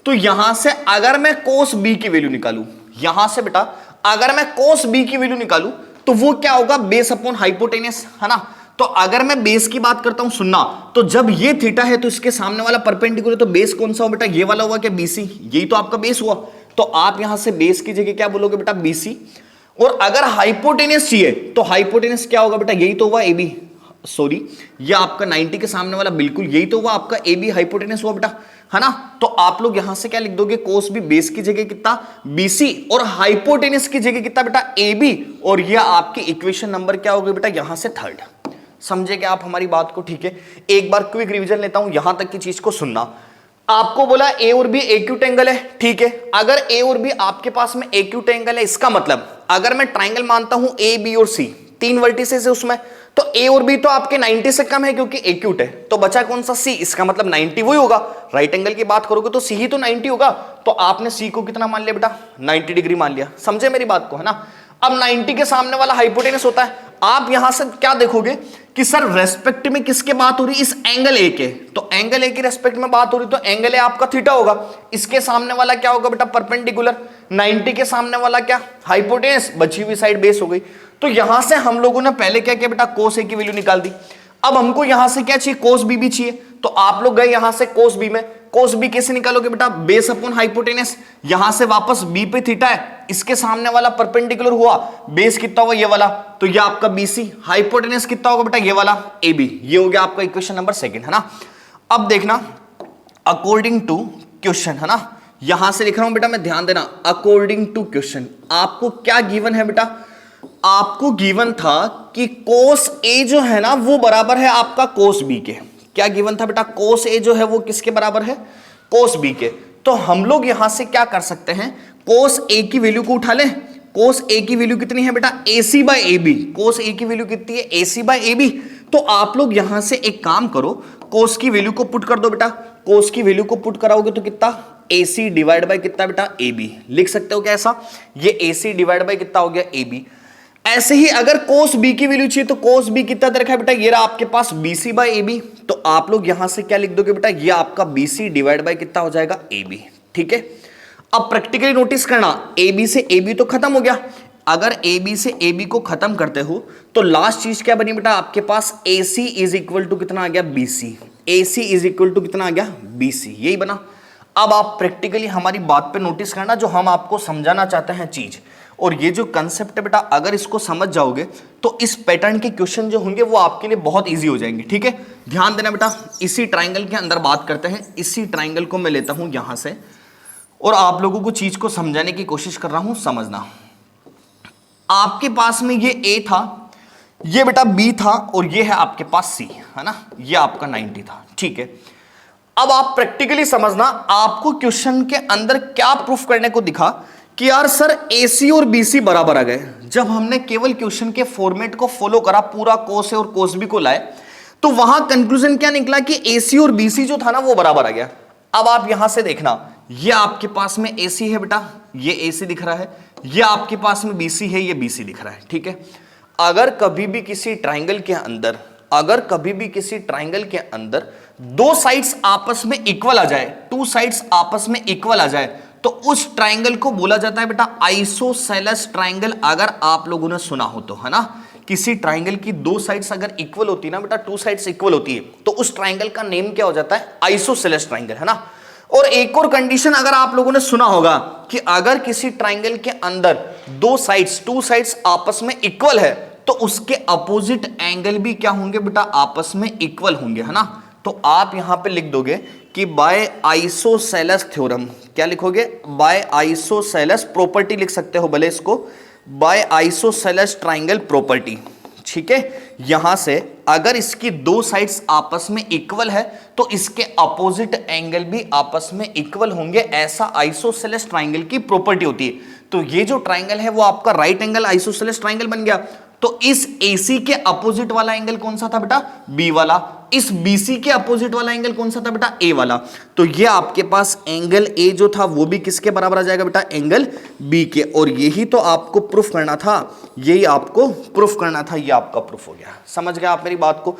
तो यहां से अगर मैं कोस बी की वैल्यू निकालूं, यहां से बेटा अगर मैं कोस बी की वैल्यू निकालूं तो वो क्या होगा, बेस अपॉन हाइपोटेनस, है ना। तो अगर मैं बेस की बात करता हूं, सुनना, तो जब ये थीटा है तो इसके सामने वाला परपेंडिकुलर, तो बेस कौन सा हो बेटा, ये वाला हुआ क्या, BC, यही तो आपका बेस हुआ। तो आप यहां से बेस की जगह क्या बोलोगे बेटा, BC। और अगर हाइपोटेनस चाहिए तो हाइपोटेनस क्या होगा बेटा, यही तो हुआ AB, सॉरी ये आपका 90 के सामने वाला, बिल्कुल यही तो हुआ आपका AB, हाइपोटेनस हुआ बेटा, है ना। तो आप लोग यहां से क्या लिख दोगे, कोस बी, बेस की जगह कितना, BC, और हाइपोटेनस की जगह कितना बेटा, AB, और ये आपकी इक्वेशन नंबर क्या होगी बेटा, यहां से थर्ड। समझे क्या आप हमारी बात को, ठीक है। एक बार क्विक रिवीजन लेता हूं, यहां तक की चीज को सुनना। आपको बोला ए और बी एक्यूट एंगल है, ठीक है। अगर ए और बी आपके पास में एक्यूट एंगल है, इसका मतलब अगर मैं ट्राइंगल मानता हूं ए, बी और सी, 3 वर्टिसेस है उसमें, तो ए और बी तो आपके 90 से कम है क्योंकि एक्यूट है, तो बचा कौन सा, सी, इसका मतलब 90 वही होगा। राइट एंगल की बात करोगे तो सी ही तो 90 होगा, तो आपने सी को कितना मान लिया बेटा, 90 डिग्री मान लिया। समझे मेरी बात को, है ना। अब 90 के सामने वाला हाइपोटेनस होता है, आप यहां से क्या देखोगे कि सर रेस्पेक्ट में किसके बात हो रही, इस एंगल ए के, तो एंगल ए के रेस्पेक्ट में बात हो रही, तो एंगल ए आपका थीटा होगा, इसके सामने वाला क्या होगा बेटा, परपेंडिकुलर, 90 के सामने वाला क्या, हाइपोटेनस, बची हुई साइड बेस हो गई। तो यहां से हम लोगों ने पहले क्या किया बेटा, कोस ए की वैल्यू निकाल दी। अब हमको यहां से क्या चाहिए, कोस बी भी चाहिए, तो आप लोग गए यहां से कोस बी में। कोस बी कैसे निकालोगे बेटा, बेस अपॉन हाइपोटेनस, यहां से वापस बी पे थीटा है, इसके सामने वाला परपेंडिकुलर हुआ, बेस कितना हुआ, ये वाला, तो ये आपका BC, हाइपोटेनस कितना होगा बेटा, ये वाला AB, ये हो गया आपका इक्वेशन नंबर सेकंड, है ना। अब देखना अकॉर्डिंग टू क्वेश्चन, है ना, यहां से लिख रहा हूं बेटा मैं, ध्यान देना, अकॉर्डिंग टू क्वेश्चन आपको क्या गिवन है बेटा, आपको गिवन था कि कोस A जो है ना वो बराबर है आपका कोस B के। क्या गिवन था बेटा, कोस A जो है वो किसके बराबर है, कोस B के। तो हम लोग यहां से क्या कर सकते हैं, कोस A की वैल्यू को उठा लें। कोस A की वैल्यू कितनी है बेटा, AC by AB, cos A की वैल्यू कितनी है, AC बाय AB। तो आप लोग यहां से एक काम करो, कोस की वैल्यू को पुट कर दो बेटा, कोस की वैल्यू को पुट कराओगे तो कितना, AC डिवाइड बाय कितना बेटा, AB, लिख सकते हो क्या ऐसा, ये AC डिवाइड बाय कितना हो गया, AB। ऐसे ही अगर कोस बी की वैल्यू चाहिए तो कोस बी कितना दे रखा है बेटा, ये रहा आपके पास BC बाय AB, तो आप लोग यहां से क्या लिख दोगे बेटा, ये आपका BC डिवाइड बाय कितना हो जाएगा, AB, ठीक है। अब प्रैक्टिकली नोटिस करना, AB से AB तो खत्म हो गया, अगर AB से AB को खत्म करते हो तो लास्ट चीज क्या बनी बेटा, आपके पास AC इज इक्वल टू कितना आ गया, BC, AC is equal to कितना आ गया, BC, यही बना। अब आप प्रैक्टिकली हमारी बात पे नोटिस करना, जो हम आपको समझाना चाहते हैं चीज, और ये जो कंसेप्ट है बेटा, अगर इसको समझ जाओगे तो इस पैटर्न के क्वेश्चन जो होंगे वो आपके लिए बहुत इजी हो जाएंगे। ठीक है, ध्यान देना बेटा, इसी ट्राइंगल के अंदर बात करते हैं। इसी ट्राइंगल को मैं लेता हूं यहां से और आप लोगों को चीज को समझाने की कोशिश कर रहा हूं। समझना, आपके पास में ये ए था, ये बेटा बी था और ये है आपके पास सी, है ना, ये आपका 90 था। ठीक है, अब आप प्रैक्टिकली समझना, आपको क्वेश्चन के अंदर क्या प्रूफ करने को दिखा कि यार सर AC और BC बराबर आ गए। जब हमने केवल क्वेश्चन के फॉर्मेट को फॉलो करा, पूरा कोस और कोस बी को लाए, तो वहां कंक्लूजन क्या निकला कि AC और BC जो था ना वो बराबर आ गया। अब आप यहां से देखना, ये आपके पास में AC है बेटा, ये AC दिख रहा है, ये आपके पास में BC है, ये BC दिख रहा है। ठीक है, अगर कभी भी किसी ट्राइंगल के अंदर, अगर कभी भी किसी ट्राइंगल के अंदर दो साइड्स आपस में इक्वल आ जाए, टू साइड्स आपस में इक्वल आ जाए, तो उस ट्राइंगल को बोला जाता है बेटा आइसोसेलेस ट्राइंगल। अगर आप लोगों ने सुना हो तो, है ना, किसी ट्राइंगल की दो साइड्स अगर इक्वल होती है ना बेटा, टू साइड्स इक्वल होती है, तो उस ट्राइंगल का नेम क्या हो जाता है, आइसोसेलेस ट्राइंगल, है ना। और एक और कंडीशन अगर आप लोगों ने सुना होगा कि अगर किसी ट्राइंगल के अंदर दो साइड्स, टू साइड्स आपस में इक्वल है, तो उसके अपोजिट एंगल भी क्या होंगे बेटा, आपस में इक्वल होंगे, है ना। तो आप यहां पे लिख दोगे कि बाय आइसोसेलेस थ्योरम, क्या लिखोगे, बाय आइसोसेलेस प्रॉपर्टी लिख सकते हो भले इसको, बाय आइसोसेलेस ट्राइंगल प्रॉपर्टी। ठीक है, यहां से अगर इसकी दो साइड्स आपस में इक्वल है तो इसके अपोजिट एंगल भी आपस में इक्वल होंगे, ऐसा आइसोसेलेस ट्राइंगल की प्रॉपर्टी होती है। तो ये जो ट्राइंगल है वो आपका राइट एंगल आइसोसेलेस ट्राइंगल बन गया। तो इस AC के अपोजिट वाला एंगल कौन सा था बेटा, B वाला। इस BC के अपोजिट वाला एंगल कौन सा था बेटा, A वाला। तो ये आपके पास एंगल A जो था वो भी किसके बराबर आ जाएगा बेटा, एंगल B के। और यही तो आपको प्रूफ करना था, यही आपको प्रूफ करना था, ये आपका प्रूफ हो गया। समझ गया आप मेरी बात को।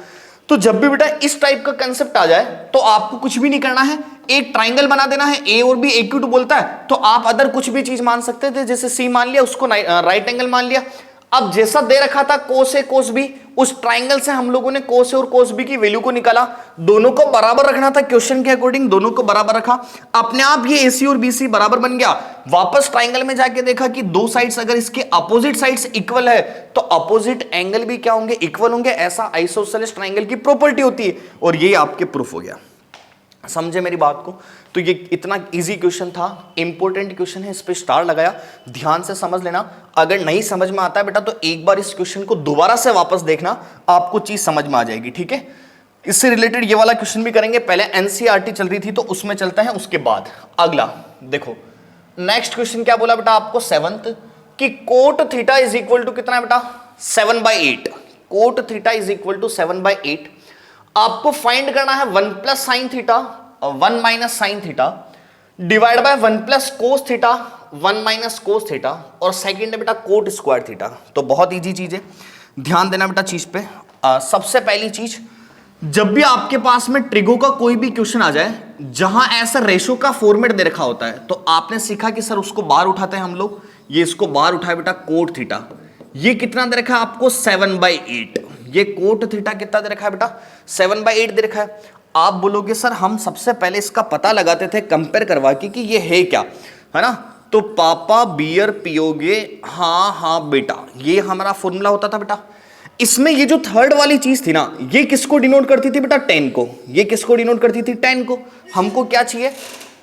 तो जब भी बेटा इस टाइप का कंसेप्ट आ जाए तो आपको कुछ भी नहीं करना है, एक ट्राइंगल बना देना है, A और B इक्वल टू बोलता है तो आप अदर कुछ भी चीज मान सकते थे, जैसे C मान लिया, उसको राइट एंगल मान लिया। अब जैसा दे रखा था कोस ए कोस बी, उस ट्राइंगल से हम लोगों ने कोस ए और कोस बी की वैल्यू को निकाला, दोनों को बराबर रखना था क्वेश्चन के अकॉर्डिंग, दोनों को बराबर रखा, अपने आप ये AC और BC बराबर बन गया। वापस ट्राइंगल में जाके देखा कि दो साइड्स अगर इसके अपोजिट साइड्स इक्वल है तो अपोजिट एंगल भी क्या होंगे, इक्वल होंगे, ऐसा आइसोसेलेस ट्राइंगल की प्रॉपर्टी होती है। और ये आपके प्रूफ हो गया। समझे मेरी बात को। तो ये इतना इजी क्वेश्चन था, इंपॉर्टेंट क्वेश्चन है, इस पे स्टार लगाया, ध्यान से समझ लेना। अगर नहीं समझ में आता है बेटा तो एक बार इस क्वेश्चन को दोबारा से वापस देखना, आपको चीज समझ में आ जाएगी। ठीक है, इससे रिलेटेड ये वाला क्वेश्चन भी करेंगे। पहले NCERT चल रही थी तो उसमें चलता है, उसके बाद अगला देखो नेक्स्ट क्वेश्चन क्या बोला बेटा आपको, 7th कि cot theta is equal to कितना है बेटा, 7/8। Cot theta is equal to 7/8। आपको फाइंड करना है 1 प्लस साइन थीटा और 1 minus sine theta divide by 1 plus cos theta 1 minus cos theta, और सेकंड है बेटा कोट स्क्वायर थीटा। तो बहुत इजी चीज है, ध्यान देना बेटा चीज पे। सबसे पहली चीज, जब भी आपके पास में ट्रिगो का कोई भी क्वेश्चन आ जाए जहां ऐसा रेशो का फॉर्मेट दे रखा होता है, तो आपने सीखा कि सर उसको बाहर उठाते हैं हम लोग, ये इसको बाहर उठाए बेटा कोट थीटा, ये कितना दे रखा है आपको 7/8। ये कोट थीटा कितना दे रखा है बेटा, 7/8 दे रखा है। आप बोलोगे सर हम सबसे पहले इसका पता लगाते थे कंपेयर करवा के कि ये है क्या, है ना। तो पापा बियर पियोगे, हाँ हाँ बेटा, ये हमारा फॉर्मूला होता था बेटा। इसमें ये जो थर्ड वाली चीज थी ना, ये किसको डिनोट करती थी बेटा, 10 को। ये किसको डिनोट करती थी, 10 को। हमको क्या चाहिए,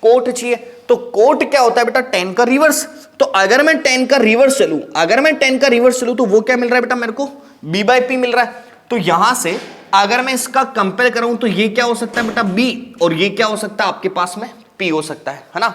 कोट चाहिए। तो कोट क्या होता है बेटा, 10 का रिवर्स। तो अगर मैं 10 का रिवर्स चलूं, अगर मैं 10 का रिवर्स चलूं तो वो क्या मिल रहा है बेटा मेरे को, B/P मिल रहा है। तो यहां से अगर मैं इसका कंपेयर करूं तो ये क्या हो सकता है बेटा B, और ये क्या हो सकता है आपके पास में P हो सकता है ना।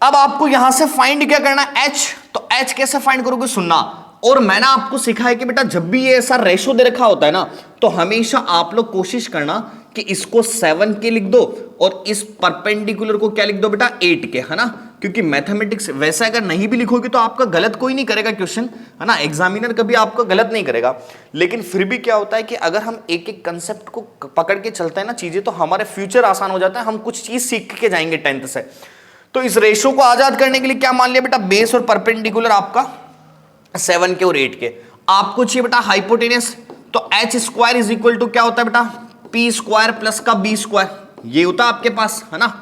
अब आपको यहां से फाइंड क्या करना है, H। तो H कैसे फाइंड करोगे, सुनना। और मैंने आपको सिखाया है कि बेटा जब भी ये ऐसा रेशो दे रखा होता है ना, तो हमेशा आप लोग कोशिश करना कि इसको 7 के लिख दो और इस परपेंडिकुलर को क्या लिख दो बेटा, 8 के, है ना। क्योंकि मैथमेटिक्स वैसा अगर नहीं भी लिखोगे तो आपका गलत कोई नहीं करेगा क्वेश्चन, है ना। एग्जामिनर कभी आपका गलत नहीं करेगा। लेकिन फिर भी क्या होता है कि अगर हम एक एक कंसेप्ट को पकड़ के चलते हैं ना चीजें, तो हमारे फ्यूचर आसान हो जाता है, हम कुछ चीज सीख के जाएंगे 10th से। तो इस रेशो को आजाद करने के लिए क्या मान लिया बेटा, बेस और परपेंडिकुलर आपका 7 के और 8 के। आपको चाहिए बेटा हाइपोटेनस, तो H square is equal to क्या होता है बेटा, P स्क्वायर प्लस का B स्क्वायर, ये होता है आपके पास, है ना।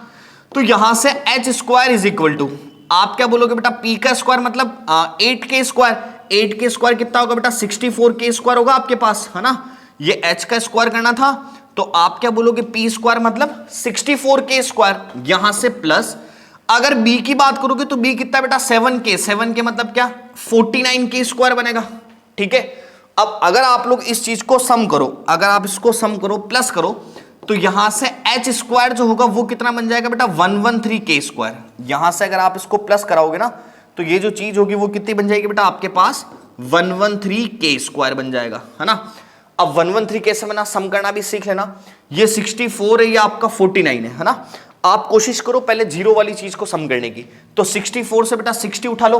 तो यहां से H square is equal to, आप क्या बोलोगे बेटा, p का स्क्वायर मतलब 8k स्क्वायर, 8k स्क्वायर कितना होगा बेटा 64k स्क्वायर होगा आपके पास, है ना। ये h का स्क्वायर करना था तो आप क्या बोलोगे, p स्क्वायर मतलब 64k स्क्वायर, यहां से प्लस अगर b की बात करोगे तो b कितना बेटा 7k, 7k मतलब क्या 49k स्क्वायर बनेगा, ठीक है। अब अगर आप लोग इस चीज को सम करो, अगर आप इसको सम करो प्लस करो तो यहां से h स्क्वायर जो होगा वो कितना बन जाएगा बेटा 113k स्क्वायर, यहां से अगर आप इसको प्लस कराओगे ना तो ये जो चीज होगी वो कितनी बन जाएगी बेटा आपके पास 113k स्क्वायर बन जाएगा, है ना। अब 113k से मैंने सम करना भी सीख लेना, ये 64 है, ये आपका 49 है ना। आप कोशिश करो पहले जीरो वाली चीज को सम करने की, तो 64 से बेटा 60 उठा लो,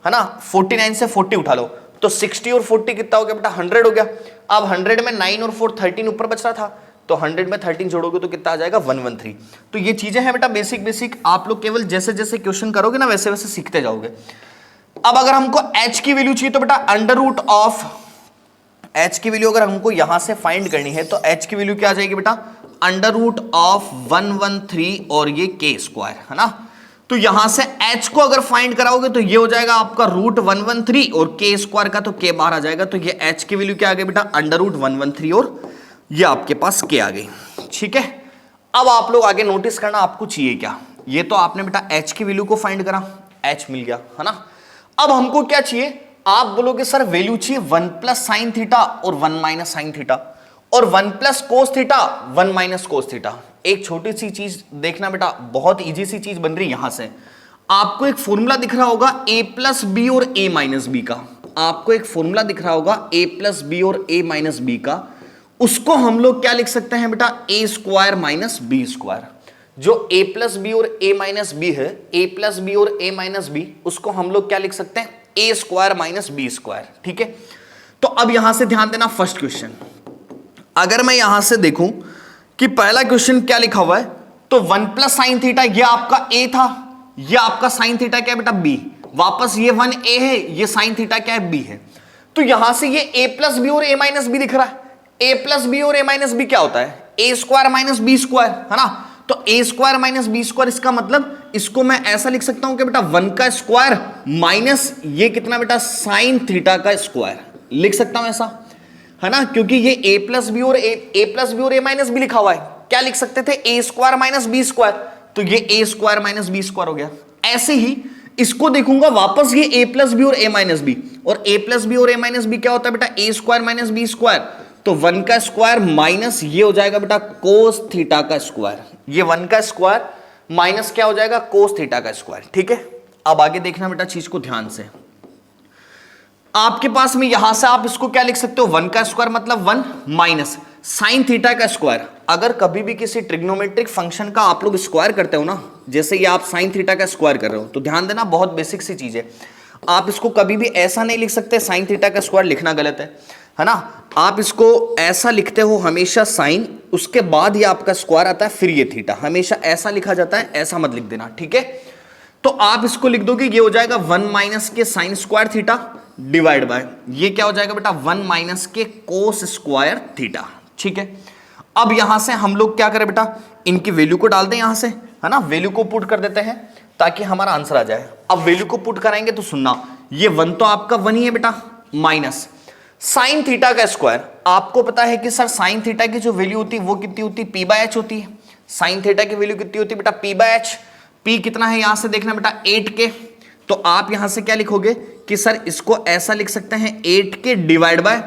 है ना, 49 से 40 उठा लो, तो 60 और 40 कितना हो गया बेटा 100 हो गया। अब 100 में 9 और 4 13 ऊपर बच रहा था, तो 100 में 13 जोड़ोगे तो कितना आ जाएगा 113। तो ये चीजें हैं बेटा बेसिक, आप लोग केवल जैसे जैसे क्वेश्चन करोगे ना वैसे वैसे सीखते जाओगे। अब अगर हमको h की वैल्यू चाहिए तो बेटा अंडर रूट ऑफ h की वैल्यू अगर हमको यहां से फाइंड करनी है तो h की वैल्यू क्या आ जाएगी बेटा अंडर रूट ऑफ 113 और ये k स्क्वायर, है ना। तो यहां से h को अगर फाइंड कराओगे तो ये हो जाएगा आपका रूट 113 और k स्क्वायर का तो k बाहर आ जाएगा, तो ये h की वैल्यू क्या आ गई बेटा अंडर रूट 113 और ये आपके पास k आ गई, ठीक है। अब आप लोग आगे नोटिस करना आपको चाहिए क्या, ये तो आपने बेटा h की वैल्यू को फाइंड करा, h मिल गया, है ना। अब हमको क्या चाहिए, आप बोलोगे सर वैल्यू चाहिए 1 प्लस साइन थीटा और 1 माइनस साइन थीटा और 1 plus cos theta 1 minus cos theta. एक छोटी सी चीज देखना बेटा, बहुत इजी सी चीज बन रही है, यहां से आपको एक फॉर्मूला दिख रहा होगा a प्लस बी और a माइनस बी का, आपको एक फॉर्मूला दिख रहा होगा a प्लस बी और a माइनस बी का, उसको हम लोग क्या लिख सकते हैं बेटा a square minus B square. जो a प्लस बी और a माइनस बी है, a प्लस बी और a माइनस बी, उसको हम लोग क्या लिख सकते हैं a square minus B square, ठीक है। तो अब यहां से ध्यान देना, फर्स्ट क्वेश्चन अगर मैं यहां से देखूं कि पहला क्वेश्चन क्या लिखा हुआ है, तो 1 प्लस साइन थीटा ये आपका a था, ये आपका साइन थीटा क्या है बेटा b, वापस ये 1a है, ये साइन थीटा क्या है b है। तो यहां से ये a प्लस बी और a माइनस बी दिख रहा है, a प्लस बी और a माइनस बी क्या होता है a square minus B square, है ना। तो a square minus B square, इसका मतलब इसको मैं ऐसा लिख सकता हूं कि बेटा 1 का स्क्वायर माइनस ये कितना बेटा साइन थीटा का स्क्वायर, लिख सकता हूं ऐसा, है ना, क्योंकि ये a प्लस बी और a माइनस बी लिखा हुआ है, क्या लिख सकते थे a square minus B square, तो ये a square minus B square हो गया। ऐसे ही इसको देखूंगा वापस ये a प्लस बी और a माइनस बी, और a प्लस बी और a माइनस बी क्या होता है बेटा a square minus B square, तो 1 का स्क्वायर माइनस ये हो जाएगा बेटा कोस थीटा का स्क्वायर, ये 1 का स्क्वायर माइनस क्या हो जाएगा कोस थीटा का स्क्वायर, ठीक है। अब आगे देखना बेटा चीज को ध्यान से, आपके पास में यहां से आप इसको क्या लिख सकते हो 1 का स्क्वायर मतलब 1 माइनस साइन थीटा का स्क्वायर। अगर कभी भी किसी ट्रिग्नोमेट्रिक फंक्शन का आप लोग स्क्वायर करते हो ना, जैसे ये आप साइन थीटा का स्क्वायर कर रहे हो, तो ध्यान देना बहुत बेसिक सी चीज है, आप इसको कभी भी ऐसा नहीं लिख सकते साइन थीटा का स्क्वायर, लिखना गलत है ना। आप इसको ऐसा लिखते हो हमेशा साइन, उसके बाद ये आपका स्क्वायर आता है, फिर ये थीटा, हमेशा ऐसा लिखा जाता है, ऐसा मत लिख देना, ठीक है। तो आप इसको लिख दोगे ये हो जाएगा 1 माइनस के sign square theta divide by ये क्या हो जाएगा बेटा 1 माइनस के कोस स्क्वायर थीटा, ठीक है। अब यहां से हम लोग क्या करें बेटा, इनकी वैल्यू को डाल दें यहां से, है ना, वैल्यू को पुट कर देते हैं ताकि हमारा आंसर आ जाए। अब वैल्यू को पुट कराएंगे तो सुनना, ये 1 तो आपका 1 ही है बेटा, माइनस साइन थीटा का स्क्वायर, आपको पता है कि सर साइन थीटा की जो वैल्यू होती है वो कितनी होती है p बाय एच होती है। साइन थीटा की वैल्यू कितनी होती है बेटा p बाय एच, p कितना है यहां से देखना बेटा 8k, तो आप यहां से क्या लिखोगे कि सर इसको ऐसा लिख सकते हैं 8k divide by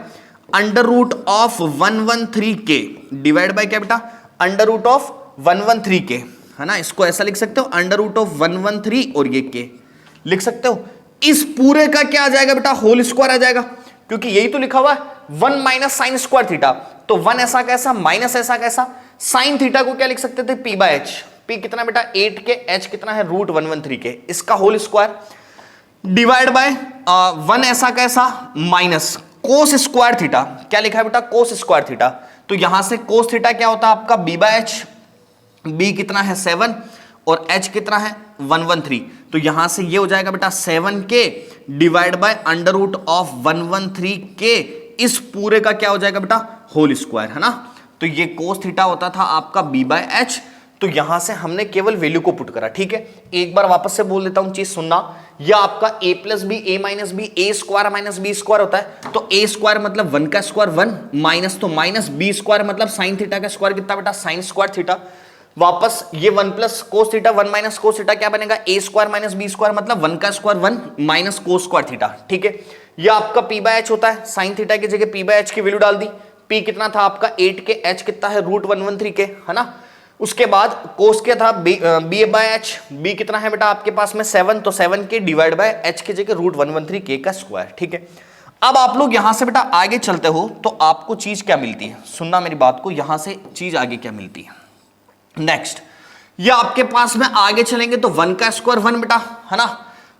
under root of 113k divide by क्या बेटा अंडर रूट ऑफ 113k, है ना, इसको ऐसा लिख सकते हो अंडर रूट ऑफ 113 और ये k लिख सकते हो। इस पूरे का क्या आ जाएगा बेटा होल स्क्वायर आ जाएगा, क्योंकि यही तो लिखा हुआ है 1 माइनस साइन स्क्वायर थीटा, तो 1 ऐसा कैसा माइनस ऐसा कैसा, साइन थीटा को क्या लिख सकते थे p बाय एच, p कितना बेटा 8k, h कितना है रूट 113k, इसका होल स्क्वायर डिवाइड बाय 1 ऐसा कैसा माइनस कोस स्क्वायर थीटा, क्या लिखा है बेटा कोस स्क्वायर थीटा, तो यहां से कोस थीटा क्या होता है आपका b बाय एच, b कितना है 7 और h कितना है 113, तो यहां से ये हो जाएगा बेटा 7k divide by under root of 113k, इस पूरे का क्या हो जाएगा बेटा होल स्क्वायर, है ना। तो ये कोस थीटा होता था आपका b बाय एच, तो यहां से हमने केवल वैल्यू को पुट करा, ठीक है। एक बार वापस से बोल देता हूं, चीज सुनना, यह आपका a plus B A minus B A square minus B square होता है। तो a स्क्वायर मतलब 1 का स्क्वायर 1 माइनस, तो माइनस बी स्क्वायर मतलब साइन थीटा का स्क्वायर कितना बेटा, साइन स्क्वायर थीटा। वापस ये 1 plus cos theta 1 minus cos theta क्या बनेगा, a square minus B square मतलब 1 का square 1 minus cos square theta, ठीक है। यह आपका p बाय h होता है, साइन थीटा की जगह p बाय h की वैल्यू डाल दी। p कितना था आपका 8 के, h कितना है √113 के, है ना। उसके बाद कोस क्या था b बाय h, b कितना है बेटा आपके पास में 7, तो 7 के डिवाइड बाय h की जगह √113 के का स्क्वायर, ठीक है। अब आप लोग यहां से बेटा आगे चलते हो तो आपको चीज क्या मिलती है, सुनना मेरी बात को, यहां से चीज आगे क्या मिलती है। नेक्स्ट ये आपके पास में आगे चलेंगे तो 1 का स्क्वायर 1 बेटा, है ना,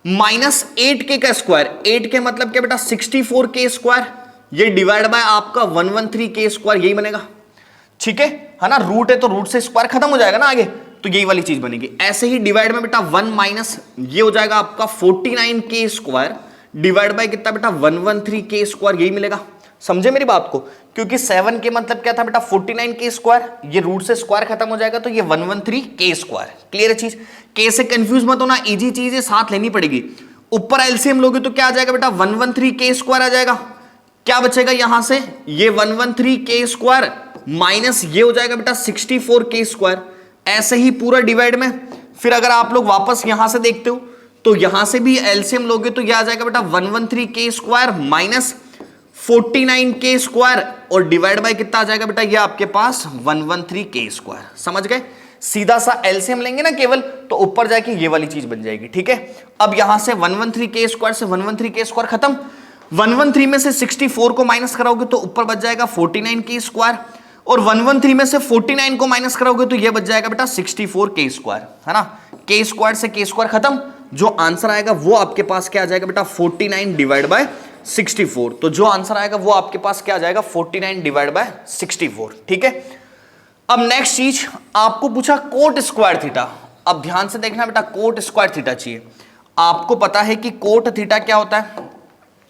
माइनस 8k का स्क्वायर, 8 के मतलब क्या बेटा 64k स्क्वायर, ये डिवाइड बाय आपका 113k स्क्वायर, यही बनेगा, ठीक है ना। रूट है तो रूट से स्क्वायर खत्म हो जाएगा ना आगे, तो यही वाली चीज बनेगी। ऐसे ही डिवाइड में बेटा 1 माइनस ये हो जाएगा आपका 49k स्क्वायर डिवाइड बाय कितना बेटा 113k स्क्वायर, यही मिलेगा। समझे मेरी बात को, क्योंकि 7 के मतलब क्या था बेटा 49k स्क्वायर, ये रूट से स्क्वायर खत्म हो जाएगा तो ये 113k स्क्वायर। क्लियर है चीज, k से कंफ्यूज मत होना, इजी चीज है, साथ लेनी पड़ेगी। ऊपर एलसीएम लोगे तो क्या आ जाएगा बेटा 113k स्क्वायर आ जाएगा, क्या बचेगा यहां से, ये 113k स्क्वायर माइनस ये हो जाएगा बेटा 64k स्क्वायर। ऐसे ही पूरा डिवाइड में, फिर अगर आप लोग वापस यहां से देखते हो तो यहां से भी एलसीएम लोगे तो यह आ जाएगा बेटा 113k square minus 49k square और डिवाइड बाय कितना आ जाएगा बेटा, ये आपके पास 113k स्क्वायर। समझ गए, सीधा सा एलसीएम लेंगे ना केवल तो ऊपर जाके ये वाली चीज बन जाएगी, ठीक है। अब यहां से 113k स्क्वायर से 113k स्क्वायर खत्म, 113 में से 64 को माइनस कराओगे तो ऊपर बच जाएगा 49k स्क्वायर, और 113 में से 49 को माइनस कराओगे तो ये बच जाएगा बेटा 64k स्क्वायर, है ना। k स्क्वायर से k स्क्वायर खत्म, जो आंसर आएगा वो आपके पास क्या आ जाएगा बेटा 49 डिवाइड बाय 64, तो जो आंसर आएगा वो आपके पास क्या आ जाएगा 49 डिवाइड बाय 64, ठीक है। अब नेक्स्ट चीज आपको पूछा कोट स्क्वायर थीटा। अब ध्यान से देखना बेटा, कोट स्क्वायर थीटा चाहिए। आपको पता है कि कोट थीटा क्या होता है,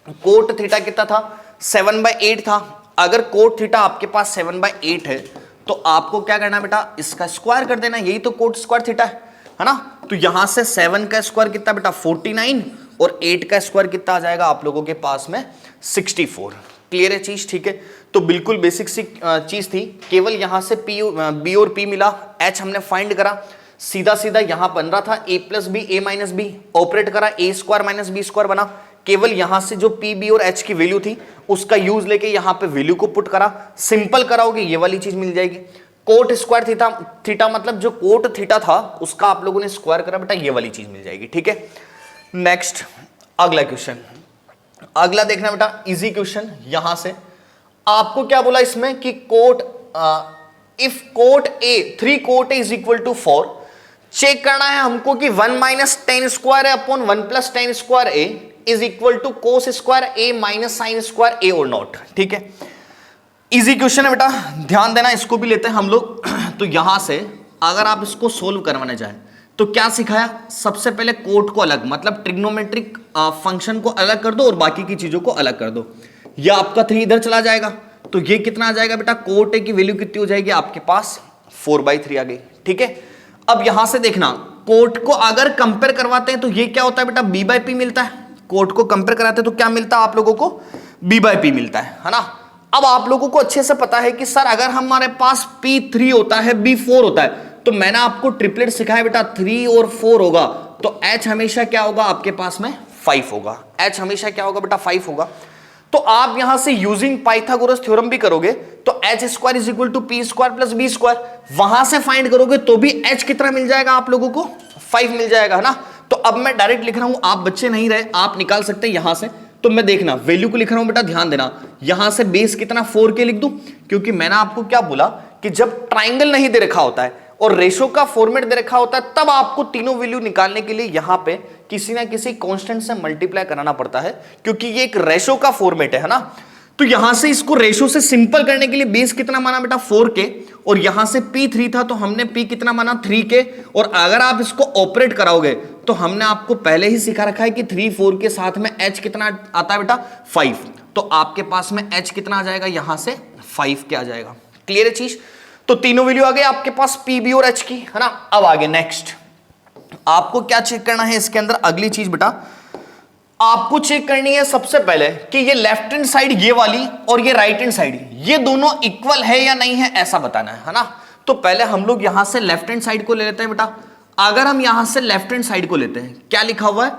कोट थीटा कितना था 7/8 था। अगर कोट थीटा आपके पास 7/8 है तो आपको क्या करना बेटा, इसका स्क्वायर कर देना, यही तो कोट स्क्वायर थीटा है ना। तो यहां से 7 का स्क्वायर कितना बेटा 49 और 8 का स्क्वायर कितना आ जाएगा आप लोगों के पास में 64। क्लियर है चीज, ठीक है। तो बिल्कुल बेसिक सी चीज थी, केवल यहां से बी और पी मिला, एच हमने फाइंड करा, सीधा सीधा यहां बन रहा था a plus B A minus B, operate करा a square minus B square बना। केवल यहां से जो p b और h की वैल्यू थी उसका यूज लेके यहां पे वैल्यू को पुट करा, सिंपल कराओगे ये वाली चीज मिल जाएगी। कोट स्क्वायर थीटा, थीटा मतलब जो कोट थीटा था उसका आप लोगों ने स्क्वायर करा बेटा, ये वाली चीज मिल जाएगी, ठीक है। नेक्स्ट अगला क्वेश्चन, अगला देखना बेटा इजी क्वेश्चन। यहां से आपको क्या बोला इसमें कि cot if cot A 3 cot A is equal to 4, check करना है हमको कि 1 minus tan square A upon 1 plus tan square A is equal to cos square A minus sine square A और नॉट, ठीक है। इजी क्वेश्चन है बेटा, ध्यान देना, इसको भी लेते हैं हम लोग। तो यहां से अगर आप इसको सोल्व करवाने जाए तो क्या सिखाया, सबसे पहले कोट को अलग मतलब ट्रिग्नोमेट्रिक फंक्शन को अलग कर दो और बाकी की चीजों को अलग कर दो। ये आपका 3 इधर चला जाएगा तो ये कितना आ जाएगा बेटा, कोट ए की वैल्यू कितनी हो जाएगी आपके पास 4/3 आ गई, ठीक है। अब यहां से देखना, कोट को अगर कंपेयर करवाते हैं तो ये क्या होता है बेटा b/p मिलता है। कोट को कंपेयर कराते हैं तो क्या मिलता है आप लोगों को, b/p मिलता है ना। अब आप लोगों को अच्छे से पता है कि सर अगर हमारे पास p3 होता है b4 होता है, तो मैंने आपको ट्रिपलेट सिखाया बेटा 3 और 4 होगा तो h हमेशा क्या होगा आपके पास में 5 होगा, h हमेशा क्या होगा बेटा 5 होगा। तो आप यहां से यूजिंग पाइथागोरस थ्योरम भी करोगे तो h square is equal to P square plus B square, वहां से फाइंड करोगे तो भी h कितना मिल जाएगा आप लोगों को 5 मिल जाएगा, है ना। तो अब मैं डायरेक्ट लिख रहा हूं, आप बच्चे नहीं रहे, आप निकाल सकते हैं यहां से। तो मैं देखना वैल्यू को लिख रहा हूं बेटा, ध्यान देना, यहां से बेस कितना 4 के लिख दूं, क्योंकि मैंने आपको क्या बोला कि जब ट्राइंगल नहीं दे रखा होता है और रेशो का फॉर्मेट दे रखा होता है तब आपको तीनों वैल्यू निकालने के लिए यहां पे किसी ना किसी कांस्टेंट से मल्टीप्लाई कराना पड़ता है, क्योंकि ये एक रेशो का फॉर्मेट है ना। तो यहां से इसको रेशो से सिंपल करने के लिए बेस कितना माना बेटा 4 के, और यहां से p3 था तो हमने p कितना माना 3 के, और अगर आप इसको ऑपरेट कराओगे तो हमने आपको पहले ही सिखा रखा है कि 3 4 के साथ में h कितना आता है बेटा 5, तो आपके पास में h कितना आ जाएगा यहां से 5 के आ जाएगा। क्लियर है चीज। तो तीनों वैल्यू आ गई आपके पास पी बी और एच की, है ना। अब आगे नेक्स्ट आपको क्या चेक करना है इसके अंदर, अगली चीज बेटा आपको चेक करनी है सबसे पहले कि ये लेफ्ट हैंड साइड ये वाली और ये राइट हैंड साइड ये दोनों इक्वल है या नहीं है, ऐसा बताना है ना। तो पहले हम लोग यहां से लेफ्ट हैंड साइड को ले लेते हैं बेटा। अगर हम यहां से लेफ्ट हैंड साइड को लेते हैं, क्या लिखा हुआ है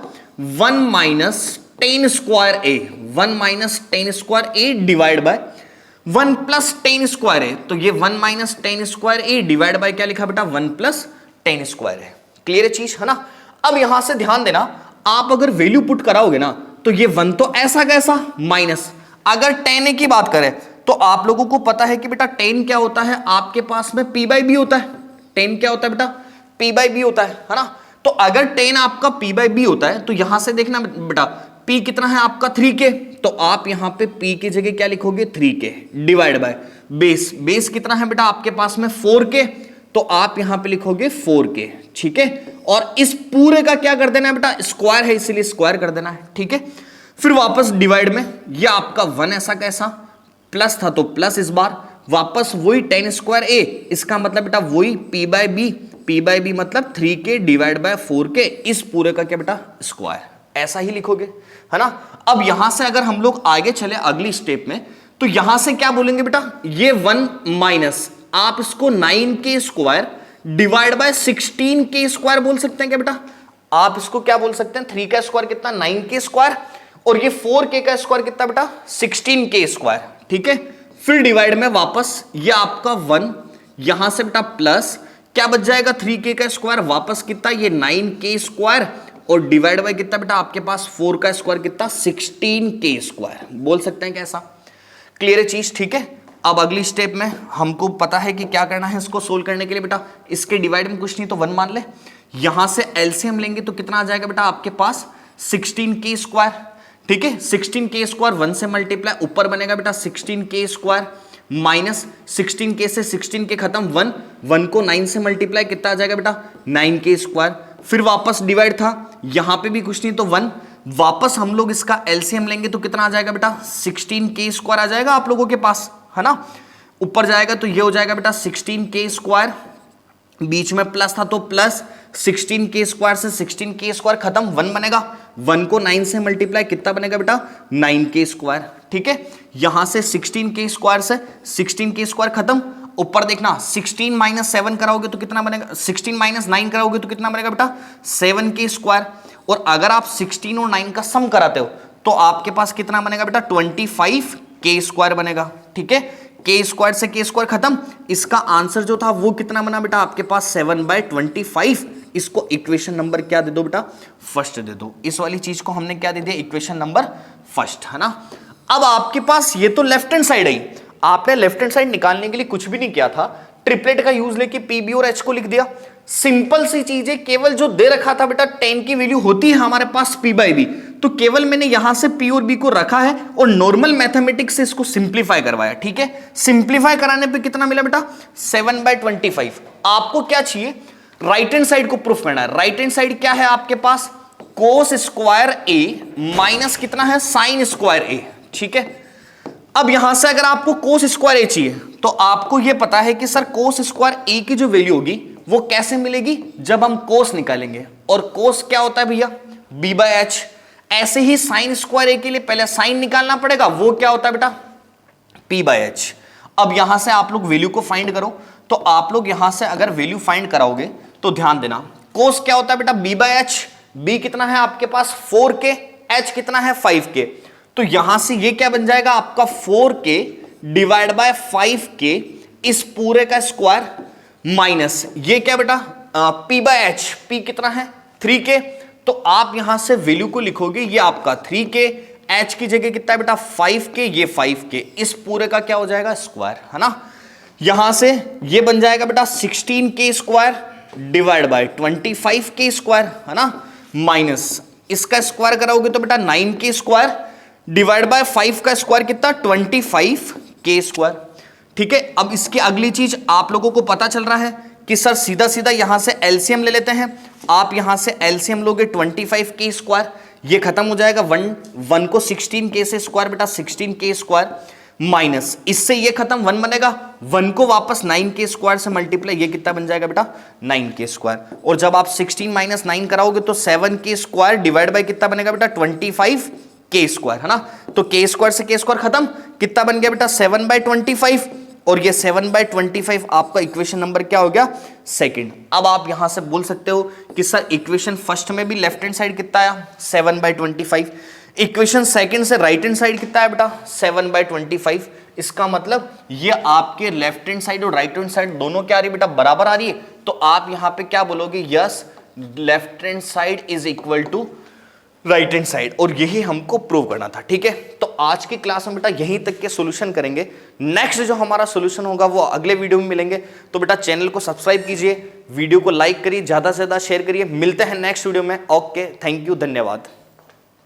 1 minus 10 square A, 1 minus 10 square A divide by 1 plus 10 square A, तो ये 1 minus 10 square A divide by क्या लिखा बेटा 1 प्लस 10 स्क्वायर है। क्लियर है चीज, है ना। अब यहां से ध्यान देना, आप अगर वैल्यू पुट कराओगे ना तो ये 1 तो ऐसा कैसा माइनस, अगर 10 की बात करें तो आप लोगों को पता है कि बेटा 10 क्या होता है आपके पास में p बाई बी होता है। 10 क्या होता है बेटा p बाई बी होता है ना। तो अगर 10 आपका p बाई बी होता है तो यहां से देखना बेटा p कितना है आपका 3k, तो आप यहां पे p की जगह क्या लिखोगे 3k divide by base, base कितना है बेटा आपके पास में 4k, तो आप यहां पे लिखोगे 4k, ठीक है। और इस पूरे का क्या कर देना है बेटा, स्क्वायर है इसीलिए स्क्वायर कर देना है, ठीक है। फिर वापस डिवाइड में ये आपका 1 ऐसा कैसा प्लस था तो प्लस, इस बार वापस वही 10 स्क्वायर ए, इसका मतलब बेटा वही p बाई बी मतलब 3k डिवाइड बाय 4k, इस पूरे का क्या बेटा स्क्वायर, ऐसा ही लिखोगे, है ना। अब यहां से अगर हम लोग आगे चले अगली स्टेप में, तो यहां से क्या बोलेंगे बेटा, ये 1 माइनस आप इसको 9k square divide by 16k square बोल सकते हैं क्या बेटा। आप इसको क्या बोल सकते हैं, 3 का स्क्वायर कितना 9k स्क्वायर, और ये 4k का स्क्वायर कितना बेटा 16k स्क्वायर, ठीक है। फिर डिवाइड में वापस ये आपका 1, यहां से बेटा प्लस क्या बच जाएगा 3k का स्क्वायर, वापस कितना ये 9k स्क्वायर, और डिवाइड बाय कितना बेटा आपके पास 4 का स्क्वायर कितना 16k स्क्वायर बोल सकते हैं कैसा। क्लियर है चीज, ठीक है। अब अगली स्टेप में हमको पता है कि क्या करना है इसको सोल्व करने के लिए बेटा, इसके डिवाइड में कुछ नहीं तो 1 मान ले, यहां से एलसीएम लेंगे तो कितना आ जाएगा बेटा आपके पास 16k स्क्वायर, ठीक है। 16k स्क्वायर 1 से मल्टीप्लाई ऊपर बनेगा बेटा 16k स्क्वायर माइनस 16k से 16k खत्म 1 को 9 से मल्टीप्लाई कितना आ जाएगा बेटा 9k स्क्वायर। फिर वापस डिवाइड था, यहां पे भी कुछ नहीं तो 1, वापस हम लोग इसका एलसीएम लेंगे तो कितना आ जाएगा बेटा 16k स्क्वायर आ जाएगा आप लोगों के पास, है ना। ऊपर जाएगा तो ये हो जाएगा बेटा 16k स्क्वायर, बीच में प्लस था तो प्लस 16k स्क्वायर से 16k स्क्वायर खत्म 1 बनेगा, 1 को 9 से मल्टीप्लाई कितना बनेगा बेटा 9k स्क्वायर, ठीक है। यहां से 16k स्क्वायर से 16k स्क्वायर खत्म, ऊपर देखना 16 माइनस 7 कराओगे तो कितना बनेगा, 16 माइनस 9 कराओगे तो कितना बनेगा बेटा 7k स्क्वायर, और अगर आप 16 और 9 का सम कराते हो तो आपके पास कितना बनेगा बेटा 25k स्क्वायर बनेगा, ठीक है। k स्क्वायर से k स्क्वायर खत्म, इसका आंसर जो था वो कितना बना बेटा आपके पास 7/25। इसको इक्वेशन नंबर क्या दे दो बेटा फर्स्ट दे दो, इस वाली चीज को हमने क्या दे दिया इक्वेशन नंबर फर्स्ट, है ना। अब आपके पास ये तो लेफ्ट हैंड साइड है, आपने लेफ्ट हैंड साइड निकालने के लिए कुछ भी नहीं किया था, ट्रिपलेट का यूज लेके पी बी और एच को लिख दिया। सिंपल सी चीज है, केवल जो दे रखा था बेटा 10 की वैल्यू होती है हमारे पास p बाई बी, तो केवल मैंने यहां से p और b को रखा है और नॉर्मल मैथमेटिक्स से इसको सिंप्लीफाई करवाया, ठीक है। सिंप्लीफाई कराने पे कितना मिला बेटा 7/25। आपको क्या चाहिए, राइट हैंड साइड को प्रूफ करना है। राइट हैंड साइड क्या है आपके पास कोस स्क्वायर ए माइनस कितना है साइन स्क्वायर ए, ठीक है। अब यहां से अगर आपको कोस स्क्वायर ए चाहिए तो आपको यह पता है कि सर कोस स्क्वायर ए की जो वैल्यू होगी वो कैसे मिलेगी, जब हम कोस निकालेंगे, और कोस क्या होता है भैया b बाय एच। ऐसे ही साइन स्क्वायर ए के लिए पहले साइन निकालना पड़ेगा, वो क्या होता है बेटा p बाय एच। अब यहां से आप लोग वैल्यू को फाइंड करो, तो आप लोग यहां से अगर वैल्यू फाइंड कराओगे तो ध्यान देना कोस क्या होता है बेटा b बाय एच, b कितना है आपके पास 4k, h कितना है 5k, तो यहां से ये क्या बन जाएगा आपका 4k डिवाइड बाय 5k इस पूरे का स्क्वायर माइनस ये क्या बेटा p बाय एच, p कितना है 3k, तो आप यहां से वैल्यू को लिखोगे ये आपका 3k, h की जगह कितना है बेटा 5k, ये 5k, इस पूरे का क्या हो जाएगा स्क्वायर, है ना। यहां से ये बन जाएगा बेटा 16k square divide by 25k square, है ना, माइनस इसका स्क्वायर कराओगे तो बेटा 9k स्क्वायर डिवाइड बाय 5 का स्क्वायर कितना 25k स्क्वायर, ठीक है। अब इसकी अगली चीज आप लोगों को पता चल रहा है कि सर सीधा सीधा यहां से एलसीएम ले लेते हैं। आप यहां से एलसीएम लोगे 25k स्क्वायर, ये खत्म हो जाएगा 1 को 16k से स्क्वायर बेटा 16k स्क्वायर, माइनस, इससे ये खत्म, 1 बनेगा, 1 को वापस 9k² से मल्टीप्लाई, ये कितना बन जाएगा बेटा 9k²। और जब आप 16 माइनस 9 कराओगे तो 7k² डिवाइड बाय कितना बनेगा बेटा 25k², है ना। तो k² से k² खत्म, कितना बन गया बेटा 7/25, और ये 7/25 आपका इक्वेशन नंबर क्या हो गया सेकंड। अब आप यहां से बोल सकते हो कि सर इक्वेशन फर्स्ट में भी लेफ्ट हैंड साइड कितना आया 7/25, इक्वेशन सेकंड से राइट हैंड साइड कितना है बेटा 7/25। इसका मतलब ये आपके लेफ्ट हैंड साइड और राइट हैंड साइड दोनों क्या आ रही है बेटा बराबर आ रही है। तो आप यहां पे क्या बोलोगे, yes left hand side is equal to right hand side, और यही हमको प्रूव करना था। ठीक है, तो आज की क्लास में बेटा यहीं तक के सॉल्यूशन करेंगे। नेक्स्ट जो हमारा सॉल्यूशन होगा वो अगले वीडियो में मिलेंगे। तो बेटा चैनल को सब्सक्राइब कीजिए, वीडियो को लाइक करिए, ज्यादा से ज्यादा शेयर करिए। मिलते हैं नेक्स्ट वीडियो में। ओके, थैंक यू, धन्यवाद।